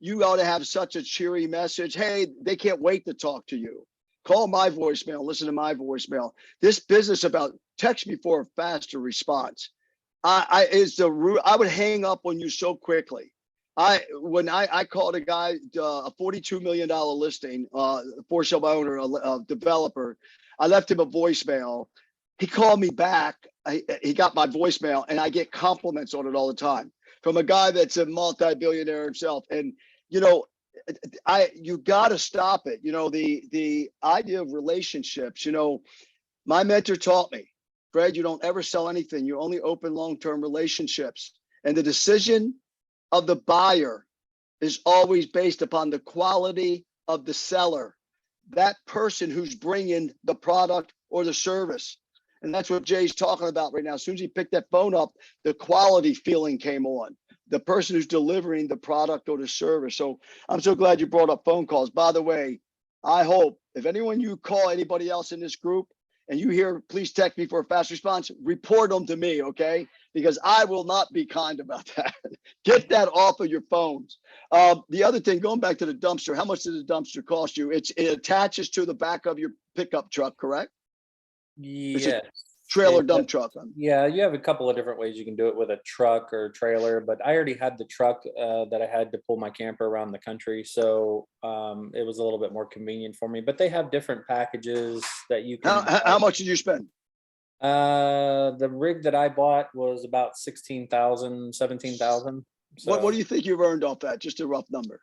You ought to have such a cheery message. Hey, they can't wait to talk to you. Call my voicemail. Listen to my voicemail. This business about text me for a faster response. I would hang up on you so quickly. When I called a guy, a $42 million listing, for sale by owner, a developer, I left him a voicemail. He called me back. He got my voicemail, and I get compliments on it all the time from a guy that's a multi-billionaire himself. And, you know, you got to stop it. You know, the idea of relationships, you know, my mentor taught me, Fred, you don't ever sell anything. You only open long-term relationships. And the decision of the buyer is always based upon the quality of the seller, that person who's bringing the product or the service. And that's what Jay's talking about right now. As soon as he picked that phone up, the quality feeling came on, the person who's delivering the product or the service. So I'm so glad you brought up phone calls. By the way, I hope if anyone you call anybody else in this group and you hear, please text me for a fast response, report them to me, okay? Because I will not be kind about that. Get that off of your phones. The other thing, going back to the dumpster, how much does the dumpster cost you? It attaches to the back of your pickup truck, correct? Yes. Trailer dump truck. Yeah, you have a couple of different ways you can do it with a truck or trailer, but I already had the truck that I had to pull my camper around the country. So it was a little bit more convenient for me, but they have different packages that you can. How much did you spend? The rig that I bought was about 16,000, 17,000. So, What do you think you've earned off that? Just a rough number.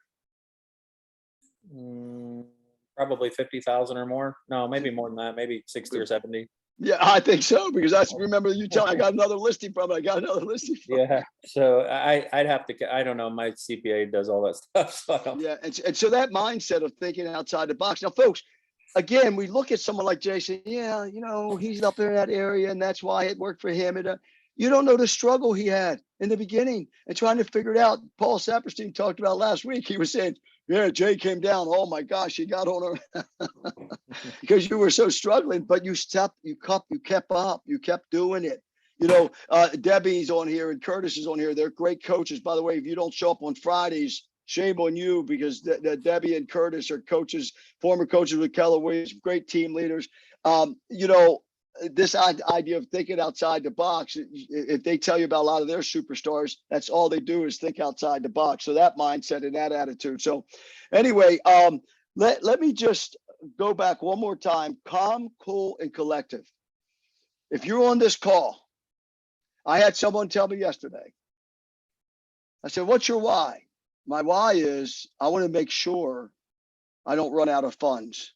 Probably 50,000 or more. No, maybe more than that, maybe 60 or 70. Yeah, I think so, because I remember you telling I got another listing from it. Yeah, so I'd have to, I don't know, my CPA does all that stuff. So I don't. Yeah, and so that mindset of thinking outside the box. Now, folks, again, we look at someone like Jason. Yeah, you know, he's up there in that area, and that's why it worked for him. And you don't know the struggle he had in the beginning and trying to figure it out. Paul Saperstein talked about last week. He was saying, yeah, Jay came down. Oh my gosh, he got on her because you were so struggling, but you kept up, you kept doing it. You know, Debbie's on here and Curtis is on here. They're great coaches. By the way, if you don't show up on Fridays, shame on you, because Debbie and Curtis are coaches, former coaches with Keller Williams, great team leaders. You know, this idea of thinking outside the box, if they tell you about a lot of their superstars, that's all they do is think outside the box. So that mindset and that attitude. So anyway, let me just go back one more time. Calm, cool, and collective. If you're on this call, I had someone tell me yesterday, I said, what's your why? My why is I want to make sure I don't run out of funds.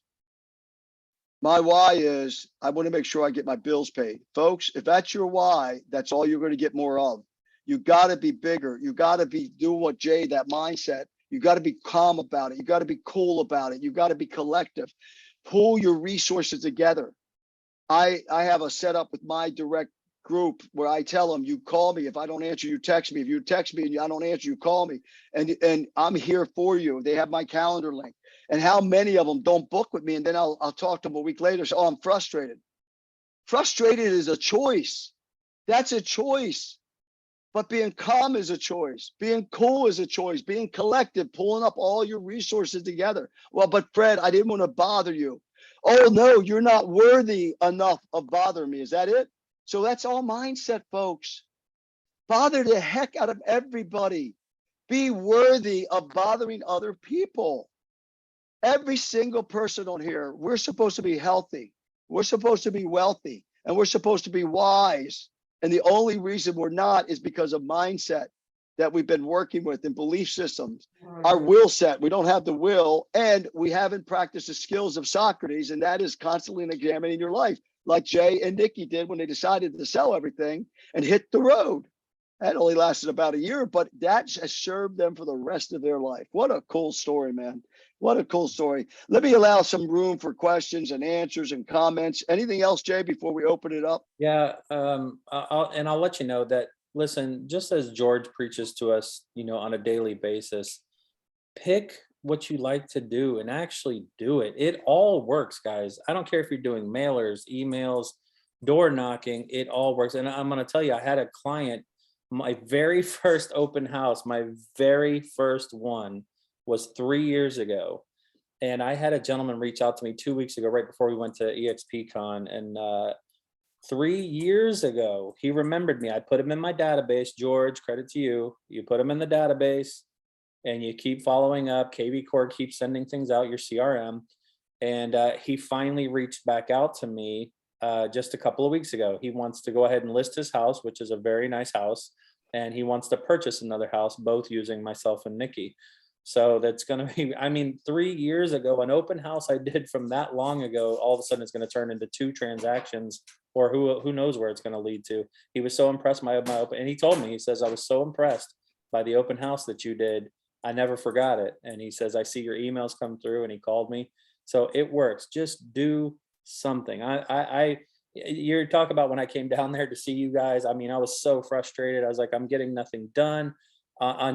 My why is I want to make sure I get my bills paid. Folks, if that's your why, that's all you're going to get more of. You got to be bigger. You got to be doing what Jay, that mindset. You got to be calm about it. You got to be cool about it. You got to be collective. Pull your resources together. I have a setup with my direct group where I tell them, you call me. If I don't answer, you text me. If you text me and I don't answer, you call me. And I'm here for you. They have my calendar link. And how many of them don't book with me? And then I'll talk to them a week later. So, oh, I'm frustrated. Frustrated is a choice. That's a choice. But being calm is a choice. Being cool is a choice. Being collective, pulling up all your resources together. Well, but Fred, I didn't want to bother you. Oh, no, you're not worthy enough of bothering me. Is that it? So that's all mindset, folks. Bother the heck out of everybody. Be worthy of bothering other people. Every single person on here, we're supposed to be healthy. We're supposed to be wealthy, and we're supposed to be wise. And the only reason we're not is because of mindset that we've been working with and belief systems. Our will set, we don't have the will, and we haven't practiced the skills of Socrates, and that is constantly examining your life, like Jay and Nikki did when they decided to sell everything and hit the road. That only lasted about a year, but that has served them for the rest of their life. What a cool story, man. What a cool story. Let me allow some room for questions and answers and comments. Anything else, Jay, before we open it up? Yeah, I'll let you know that, listen, just as George preaches to us, you know, on a daily basis, pick what you like to do and actually do it. It all works, guys. I don't care if you're doing mailers, emails, door knocking, it all works. And I'm going to tell you, I had a client, my very first open house, my very first one was 3 years ago. And I had a gentleman reach out to me 2 weeks ago, right before we went to EXPCon. And 3 years ago, he remembered me. I put him in my database. George, credit to you. You put him in the database. and you keep following up. KB Core keeps sending things out, your CRM. And he finally reached back out to me just a couple of weeks ago. He wants to go ahead and list his house, which is a very nice house. And he wants to purchase another house, both using myself and Nikki. So that's going to be, I mean, 3 years ago, an open house I did from that long ago, all of a sudden it's going to turn into 2 transactions, or who knows where it's going to lead to. He was so impressed by my open, and he told me, he says, I was so impressed by the open house that you did. I never forgot it. And he says, I see your emails come through, and he called me. So it works. Just do something. You're talking about when I came down there to see you guys. I mean, I was so frustrated. I was like, I'm getting nothing done. I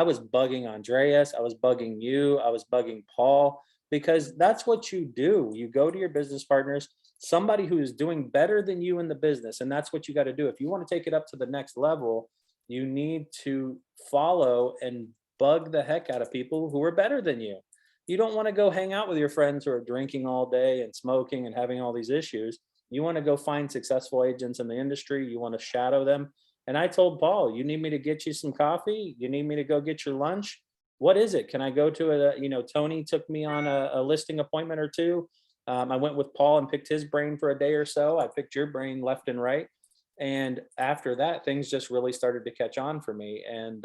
was bugging Andreas. I was bugging you. I was bugging Paul, because that's what you do. You go to your business partners, somebody who is doing better than you in the business. And that's what you got to do. If you want to take it up to the next level, you need to follow and bug the heck out of people who are better than you. You don't want to go hang out with your friends who are drinking all day and smoking and having all these issues. You want to go find successful agents in the industry. You want to shadow them. And I told Paul, you need me to get you some coffee? You need me to go get your lunch? What is it? Can I go to Tony took me on a listing appointment or 2. I went with Paul and picked his brain for a day or so. I picked your brain left and right. And after that, things just really started to catch on for me. And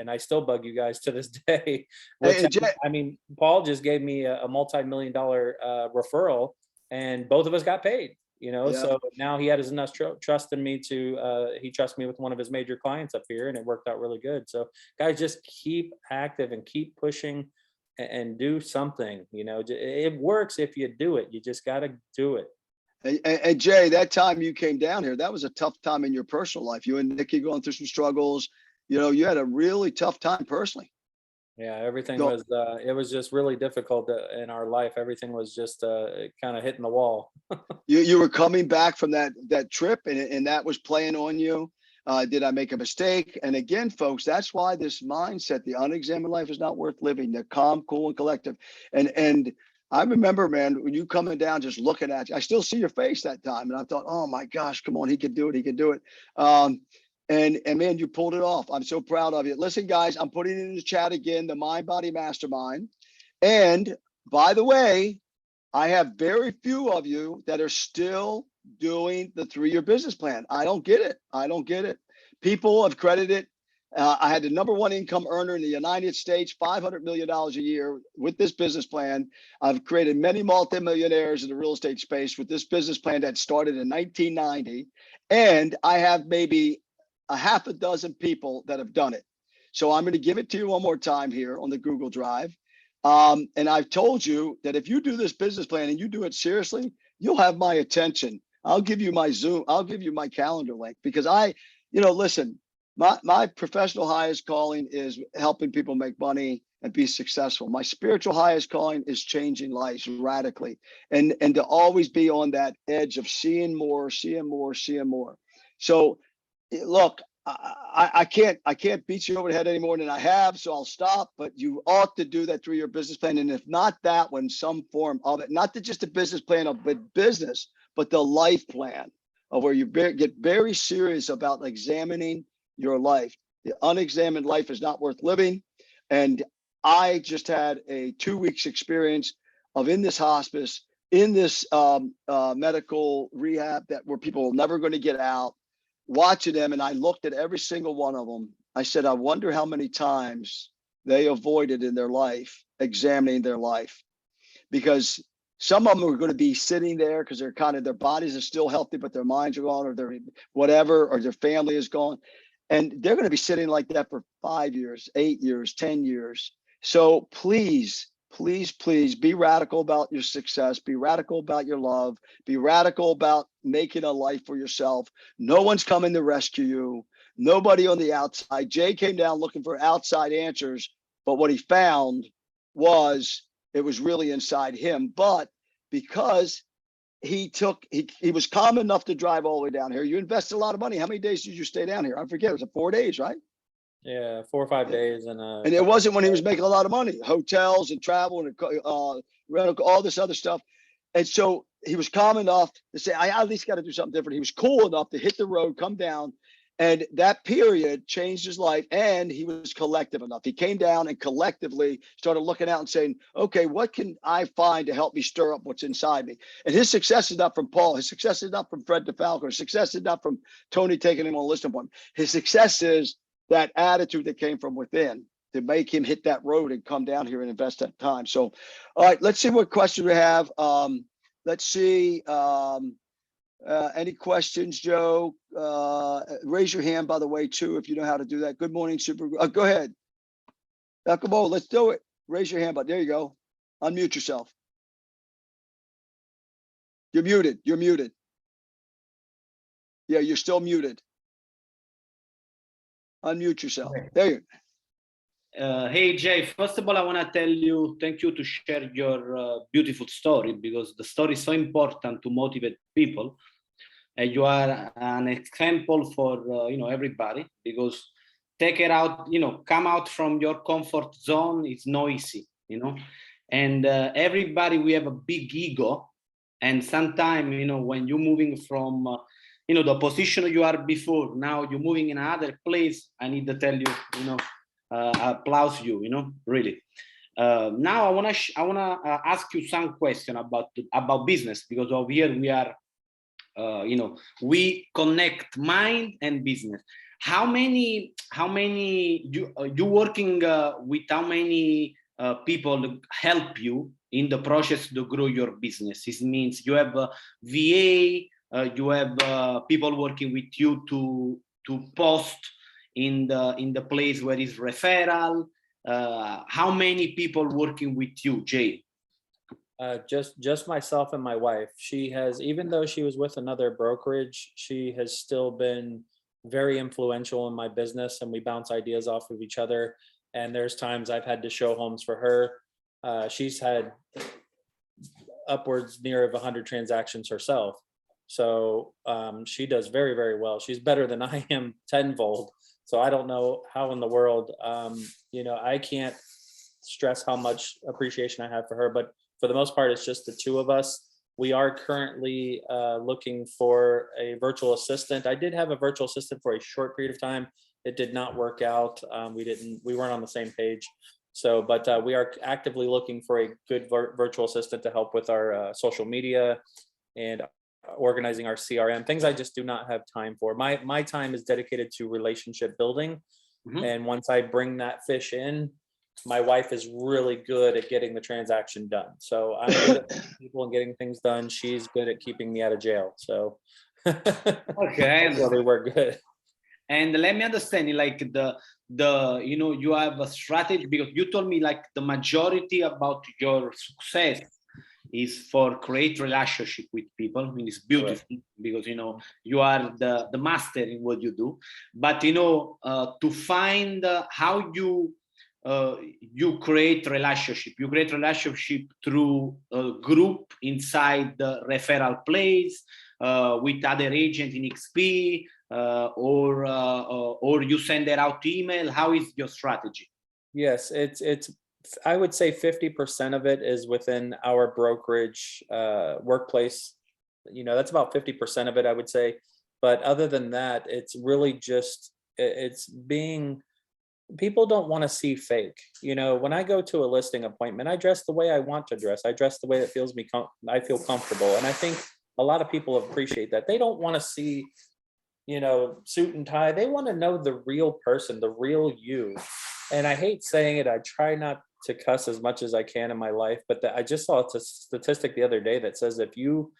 I still bug you guys to this day. Which, I mean, Paul just gave me a multi-million-dollar referral, and both of us got paid. Yeah. So now he had enough trust in me to, he trusts me with one of his major clients up here, and it worked out really good. So guys, just keep active and keep pushing and do something. It works if you do it. You just got to do it. And Jay, that time you came down here, that was a tough time in your personal life. You and Nikki going through some struggles. You had a really tough time personally. Yeah, everything was, it was just really difficult in our life. Everything was just kind of hitting the wall. You were coming back from that trip, and that was playing on you. Did I make a mistake? And again, folks, that's why this mindset, the unexamined life is not worth living. The calm, cool, and collective. And I remember, man, when you coming down, just looking at you, I still see your face that time. And I thought, oh my gosh, come on, he could do it. He could do it. And man, you pulled it off. I'm so proud of you. Listen, guys, I'm putting it in the chat again, the Mind Body Mastermind. And by the way, I have very few of you that are still doing the 3-year business plan. I don't get it. People have credited. I had the #1 income earner in the United States, $500 million a year with this business plan. I've created many multimillionaires in the real estate space with this business plan that started in 1990. And I have maybe a half a dozen people that have done it. So I'm going to give it to you one more time here on the Google Drive. And I've told you that if you do this business plan and you do it seriously, you'll have my attention. I'll give you my Zoom. I'll give you my calendar link, because listen, my professional highest calling is helping people make money and be successful. My spiritual highest calling is changing lives radically, and to always be on that edge of seeing more. So look, I can't beat you over the head any more than I have, so I'll stop. But you ought to do that 3-year business plan, and if not that one, some form of it. Not just a business plan of business, but the life plan of where you get very serious about examining your life. The unexamined life is not worth living. And I just had a 2 weeks experience of in this hospice, in this medical rehab where people are never going to get out. Watching them, and I looked at every single one of them. I said, I wonder how many times they avoided in their life examining their life, because some of them are going to be sitting there because their bodies are still healthy, but their minds are gone, or their whatever, or their family is gone, and they're going to be sitting like that for 5 years, 8 years, 10 years. So please be radical about your success. Be radical about your love. Be radical about making a life for yourself. No one's coming to rescue you. Nobody on the outside. Jay came down looking for outside answers, but what he found was it was really inside him. But because he was calm enough to drive all the way down here. You invested a lot of money. How many days did you stay down here? I forget. It was 4 days, right? Yeah, 4 or 5 days. And it wasn't when he was making a lot of money, hotels and travel and rental, all this other stuff. And so he was calm enough to say, I at least got to do something different. He was cool enough to hit the road, come down. And that period changed his life, and he was collective enough. He came down and collectively started looking out and saying, okay, what can I find to help me stir up what's inside me? And his success is not from Paul. His success is not from Fred DeFalco. His success is not from Tony taking him on a list of one. His success is that attitude that came from within to make him hit that road and come down here and invest that time. So, all right, let's see what questions we have. Let's see. Any questions, Joe? Raise your hand, by the way, too, if you know how to do that. Good morning, super. Go ahead. Come on, let's do it. Raise your hand, but there you go. Unmute yourself. You're muted. You're muted. Yeah, you're still muted. Unmute yourself. There you go. Hey Jay, first of all, I want to tell you thank you to share your beautiful story, because the story is so important to motivate people. And you are an example for everybody, because take it out, come out from your comfort zone is no easy, and everybody, we have a big ego, and sometimes when you're moving from the position you are before, now you're moving in another place, I need to tell you, applause you, really. Now I wanna ask you some question about business, because over here we are we connect mind and business. How many you working with how many people help you in the process to grow your business? It means you have a VA, you have people working with you to post in the place where is referral. How many people working with you, Jay? Just myself and my wife. She has, even though she was with another brokerage, she has still been very influential in my business, and we bounce ideas off of each other. And there's times I've had to show homes for her. She's had upwards near of 100 transactions herself. So she does very, very well. She's better than I am tenfold. So I don't know how in the world, I can't stress how much appreciation I have for her, but for the most part, it's just the two of us. We are currently looking for a virtual assistant. I did have a virtual assistant for a short period of time. It did not work out. We weren't on the same page. So, but we are actively looking for a good virtual assistant to help with our social media and organizing our CRM, things I just do not have time for. My time is dedicated to relationship building. Mm-hmm. And once I bring that fish in, my wife is really good at getting the transaction done. So I'm good at people and getting things done. She's good at keeping me out of jail. So okay, we're good. And let me understand, like you have a strategy, because you told me like the majority about your success is for create relationship with people. I mean, it's beautiful. Right. Because you are the master in what you do. But to find how you create relationship. You create relationship through a group inside the referral place with other agents in XP, or you send it out email. How is your strategy? Yes, it's. I would say 50% of it is within our brokerage workplace. That's about 50% of it, I would say. But other than that, it's really just people don't want to see fake. When I go to a listing appointment, I dress the way I want to dress. I dress the way that I feel comfortable. And I think a lot of people appreciate that. They don't want to see, suit and tie. They want to know the real person, the real you. And I hate saying it. I try not to cuss as much as I can in my life, but I just saw a statistic the other day that says if you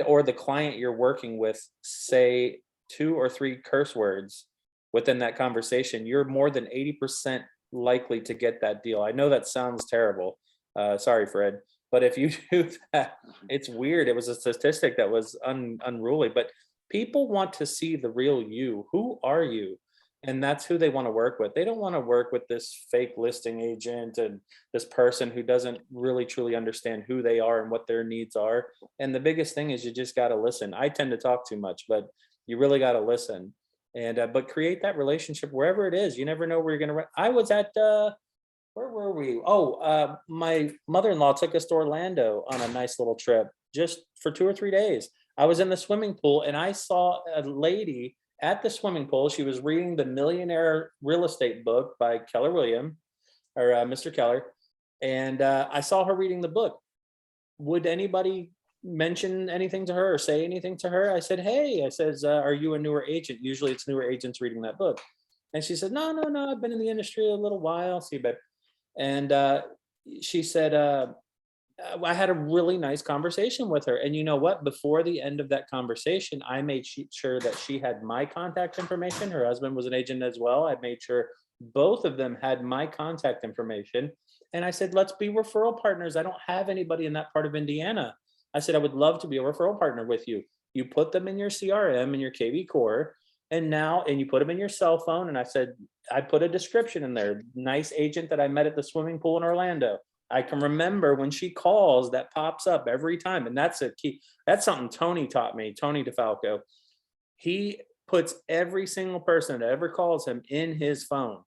or the client you're working with say 2 or 3 curse words within that conversation, you're more than 80% likely to get that deal. I know that sounds terrible. Sorry, Fred. But if you do that, it's weird. It was a statistic that was unruly, but people want to see the real you. Who are you? And that's who they want to work with. They don't want to work with this fake listing agent and this person who doesn't really truly understand who they are and what their needs are. And the biggest thing is you just got to listen. I tend to talk too much, but you really got to listen. And but create that relationship wherever it is. You never know where you're going to. I was at where were we? My mother-in-law took us to Orlando on a nice little trip just for 2 or 3 days. I was in the swimming pool and I saw a lady at the swimming pool. She was reading the Millionaire Real Estate book by Keller Williams, or Mr. Keller. And I saw her reading the book. Would anybody mention anything to her or say anything to her? I said, hey, I says, are you a newer agent? Usually it's newer agents reading that book. And she said, no, I've been in the industry a little while. See, but, and she said, I had a really nice conversation with her. And you know what? Before the end of that conversation, I made sure that she had my contact information. Her husband was an agent as well. I made sure both of them had my contact information. And I said, let's be referral partners. I don't have anybody in that part of Indiana. I said, I would love to be a referral partner with you. You put them in your CRM and your KV Core, and you put them in your cell phone. And I said, I put a description in there. Nice agent that I met at the swimming pool in Orlando. I can remember when she calls, that pops up every time. And that's a key. That's something Tony taught me, Tony DeFalco. He puts every single person that ever calls him in his phone.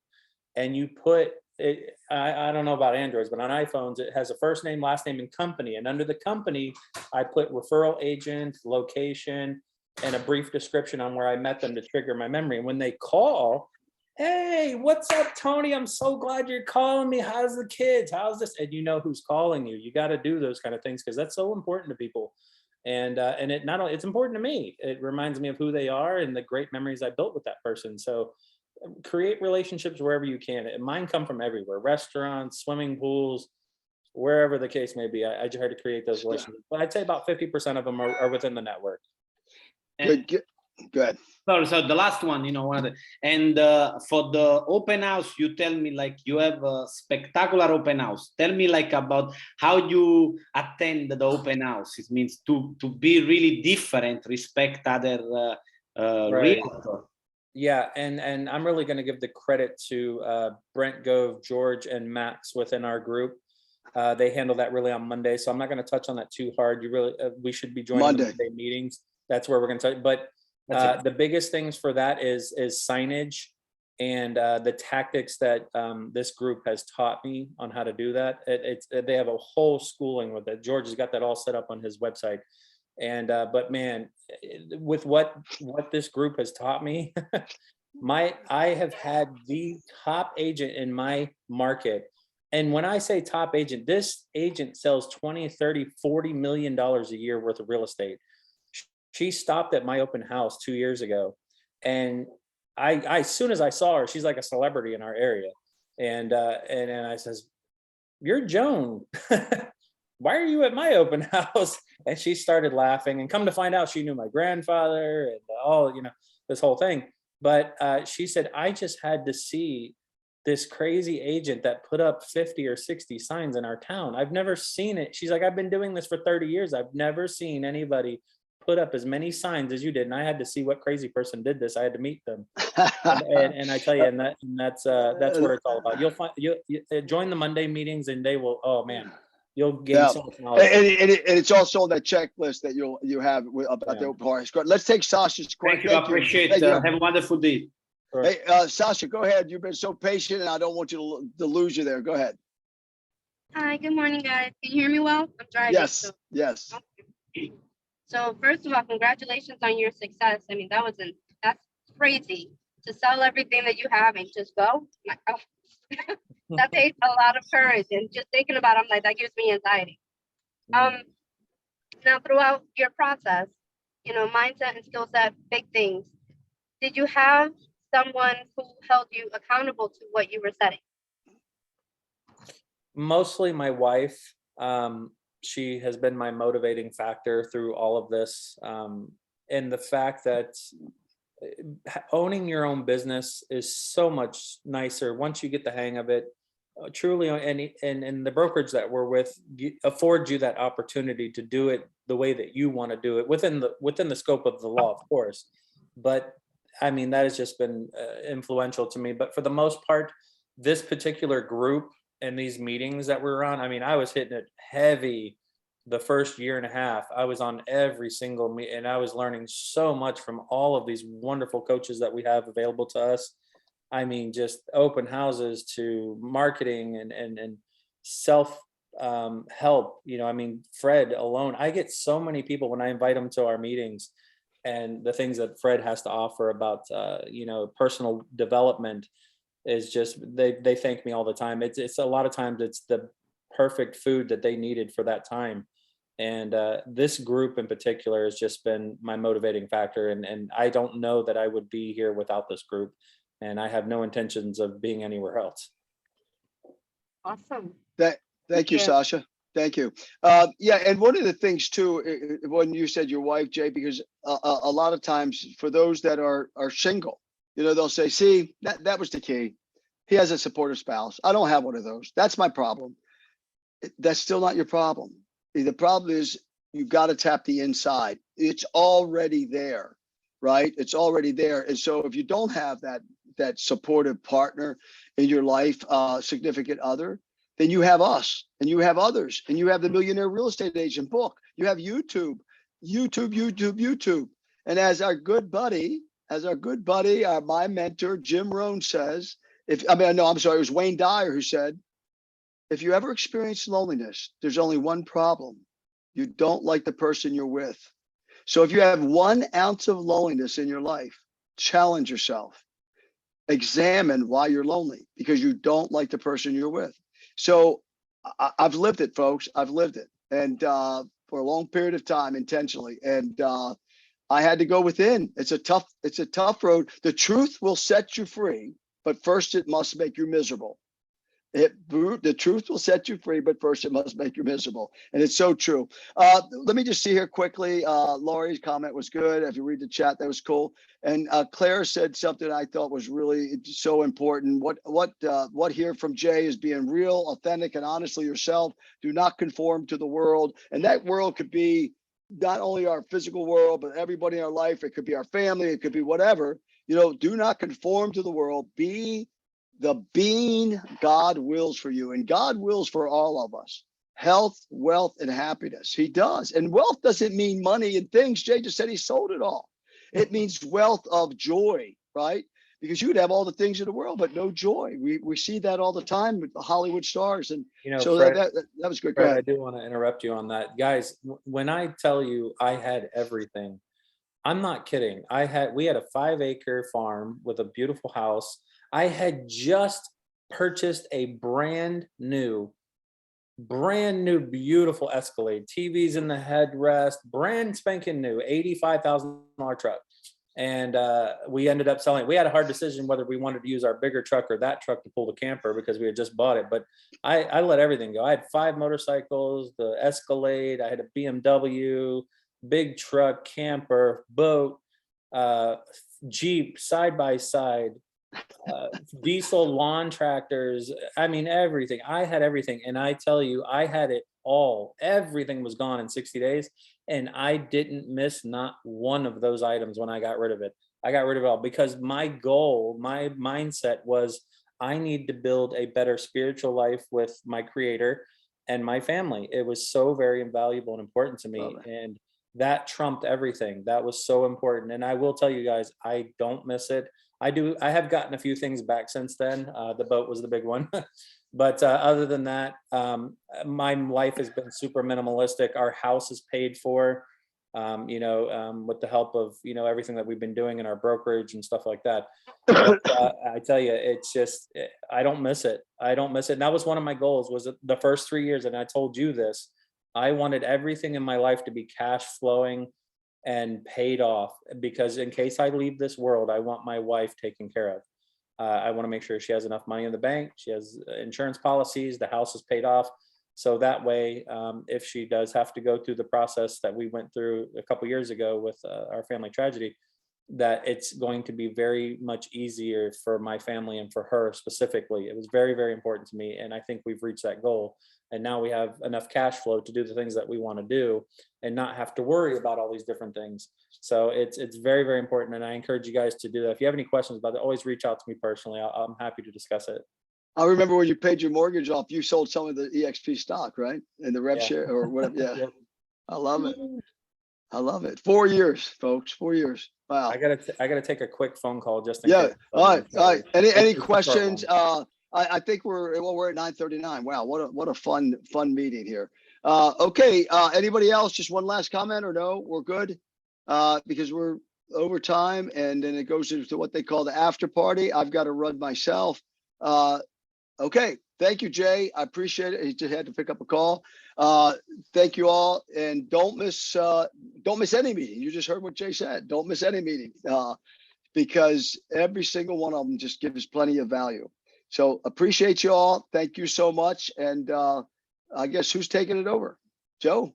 And you put it, I don't know about Androids, but on iPhones, it has a first name, last name, and company. And under the company, I put referral agent, location, and a brief description on where I met them to trigger my memory. And when they call, hey, what's up, Tony? I'm so glad you're calling me. How's the kids? How's this? And you know who's calling you. You got to do those kind of things because that's so important to people. And it not only, it's important to me. It reminds me of who they are and the great memories I built with that person. So create relationships wherever you can. And mine come from everywhere: restaurants, swimming pools, wherever the case may be. I try to create those relationships. But I'd say about 50% of them are within the network. Good. Good. So the last one, one of the, and for the open house, you tell me like you have a spectacular open house. Tell me like about how you attend the open house. It means to be really different, respect other Right. realtor. Yeah, and I'm really going to give the credit to Brent Gove, George, and Max within our group. They handle that really on Monday, so I'm not going to touch on that too hard. You really, we should be joining the Monday meetings. That's where we're going to touch. But the biggest things for that is signage and the tactics that this group has taught me on how to do that. They have a whole schooling with it. George has got that all set up on his website. And but man, with what this group has taught me, I have had the top agent in my market. And when I say top agent, this agent sells 20, 30, $40 million a year worth of real estate. She stopped at my open house 2 years ago. And I as soon as I saw her, she's like a celebrity in our area. And I says, you're Joan. Why are you at my open house? And she started laughing, and come to find out she knew my grandfather and all, this whole thing. But she said, I just had to see this crazy agent that put up 50 or 60 signs in our town. I've never seen it. She's like, I've been doing this for 30 years. I've never seen anybody put up as many signs as you did. And I had to see what crazy person did this. I had to meet them. and I tell you, that's what it's all about. You'll find, you join the Monday meetings, and they will, oh man, you'll gain so much knowledge. And it's also on that checklist that you have about the open house. Let's take Sasha's question. Thank you. I appreciate it. Have a wonderful day. Hey, Sasha, go ahead. You've been so patient, and I don't want you to lose you there. Go ahead. Hi, good morning, guys. Can you hear me well? I'm driving. Yes, yes. Okay. So first of all, congratulations on your success. I mean, that's crazy to sell everything that you have and just go. That takes a lot of courage, and just thinking about it, I'm like, that gives me anxiety. Now throughout your process, mindset and skill set, big things. Did you have someone who held you accountable to what you were setting? Mostly my wife. She has been my motivating factor through all of this. And the fact that owning your own business is so much nicer once you get the hang of it. Truly, and the brokerage that we're with affords you that opportunity to do it the way that you want to do it within the scope of the law, of course. But I mean, that has just been influential to me. But for the most part, this particular group and these meetings that we're on, I mean, I was hitting it heavy the first year and a half. I was on every single meeting, and I was learning so much from all of these wonderful coaches that we have available to us. I mean, just open houses to marketing and self help. I mean, Fred alone, I get so many people when I invite them to our meetings. and the things that Fred has to offer about, personal development is just, they thank me all the time. It's a lot of times it's the perfect food that they needed for that time. And this group in particular has just been my motivating factor. And I don't know that I would be here without this group. And I have no intentions of being anywhere else. Awesome. Thank you, Sasha. Thank you. Yeah, and one of the things too, when you said your wife, Jay, because a lot of times for those that are single, they'll say, see, that was the key. He has a supportive spouse. I don't have one of those. That's my problem. That's still not your problem. The problem is you've got to tap the inside. It's already there, right? It's already there. And so if you don't have that supportive partner in your life, significant other, then you have us and you have others and you have the Millionaire Real Estate Agent book. You have YouTube. And as our good buddy, my mentor, Jim Rohn says, it was Wayne Dyer who said, if you ever experience loneliness, there's only one problem. You don't like the person you're with. So if you have 1 ounce of loneliness in your life, challenge yourself. Examine why you're lonely, because you don't like the person you're with. So I've lived it, folks. I've lived it. And for a long period of time, intentionally. And I had to go within. It's a tough road. The truth will set you free, but first it must make you miserable. The truth will set you free, but first it must make you miserable. And it's so true. Let me just see here quickly. Laurie's comment was good. If you read the chat, that was cool. And Claire said something I thought was really so important. What here from Jay is being real, authentic, and honestly yourself. Do not conform to the world. And that world could be not only our physical world, but everybody in our life. It could be our family. It could be whatever. Do not conform to the world. Be the being God wills for you, and God wills for all of us. Health, wealth, and happiness. He does. And wealth doesn't mean money and things. Jay just said he sold it all. It means wealth of joy, right? Because you could have all the things in the world, but no joy. We see that all the time with the Hollywood stars. And so Fred, that was good. Fred, I do want to interrupt you on that. Guys, when I tell you I had everything, I'm not kidding. We had a 5-acre farm with a beautiful house. I had just purchased a brand new, beautiful Escalade, TVs in the headrest, brand spanking new, $85,000 truck. And we ended up selling it. We had a hard decision whether we wanted to use our bigger truck or that truck to pull the camper, because we had just bought it. But I let everything go. I had 5 motorcycles, the Escalade, I had a BMW, big truck, camper, boat, Jeep, side by side, diesel lawn tractors. I mean, everything. I had everything. And I tell you, I had it all. Everything was gone in 60 days. And I didn't miss not one of those items when I got rid of it. I got rid of it all because my goal, my mindset was I need to build a better spiritual life with my creator and my family. It was so very invaluable and important to me. And that trumped everything. That was so important. And I will tell you guys, I don't miss it. I have gotten a few things back since then. The boat was the big one. But other than that, my life has been super minimalistic. Our house is paid for, with the help of, everything that we've been doing in our brokerage and stuff like that. But, I tell you, it's just, I don't miss it. I don't miss it. And that was one of my goals, was the first 3 years. And I told you this, I wanted everything in my life to be cash flowing and paid off, because in case I leave this world, I want my wife taken care of. I want to make sure she has enough money in the bank. She has insurance policies. The house is paid off. So that way, if she does have to go through the process that we went through a couple years ago with our family tragedy, that it's going to be very much easier for my family and for her specifically. It was very, very important to me. And I think we've reached that goal. And now we have enough cash flow to do the things that we want to do and not have to worry about all these different things. So it's very, very important. And I encourage you guys to do that. If you have any questions about it, always reach out to me personally. I'm happy to discuss it. I remember when you paid your mortgage off, you sold some of the EXP stock, right? And the rev share or whatever. Yeah. Yep. I love it. I love it. 4 years, folks. 4 years. Wow. I gotta take a quick phone call just in Yeah. case. All right. Any questions? I think we're at 9:39. Wow, what a fun meeting here. Okay. Anybody else? Just one last comment or no? We're good. because we're over time, and then it goes into what they call the after party. I've got to run myself. Okay, thank you, Jay. I appreciate it. He just had to pick up a call. Thank you all, and don't miss any meeting. You just heard what Jay said. Don't miss any meeting, because every single one of them just gives plenty of value. So appreciate you all. Thank you so much. And I guess who's taking it over? Joe?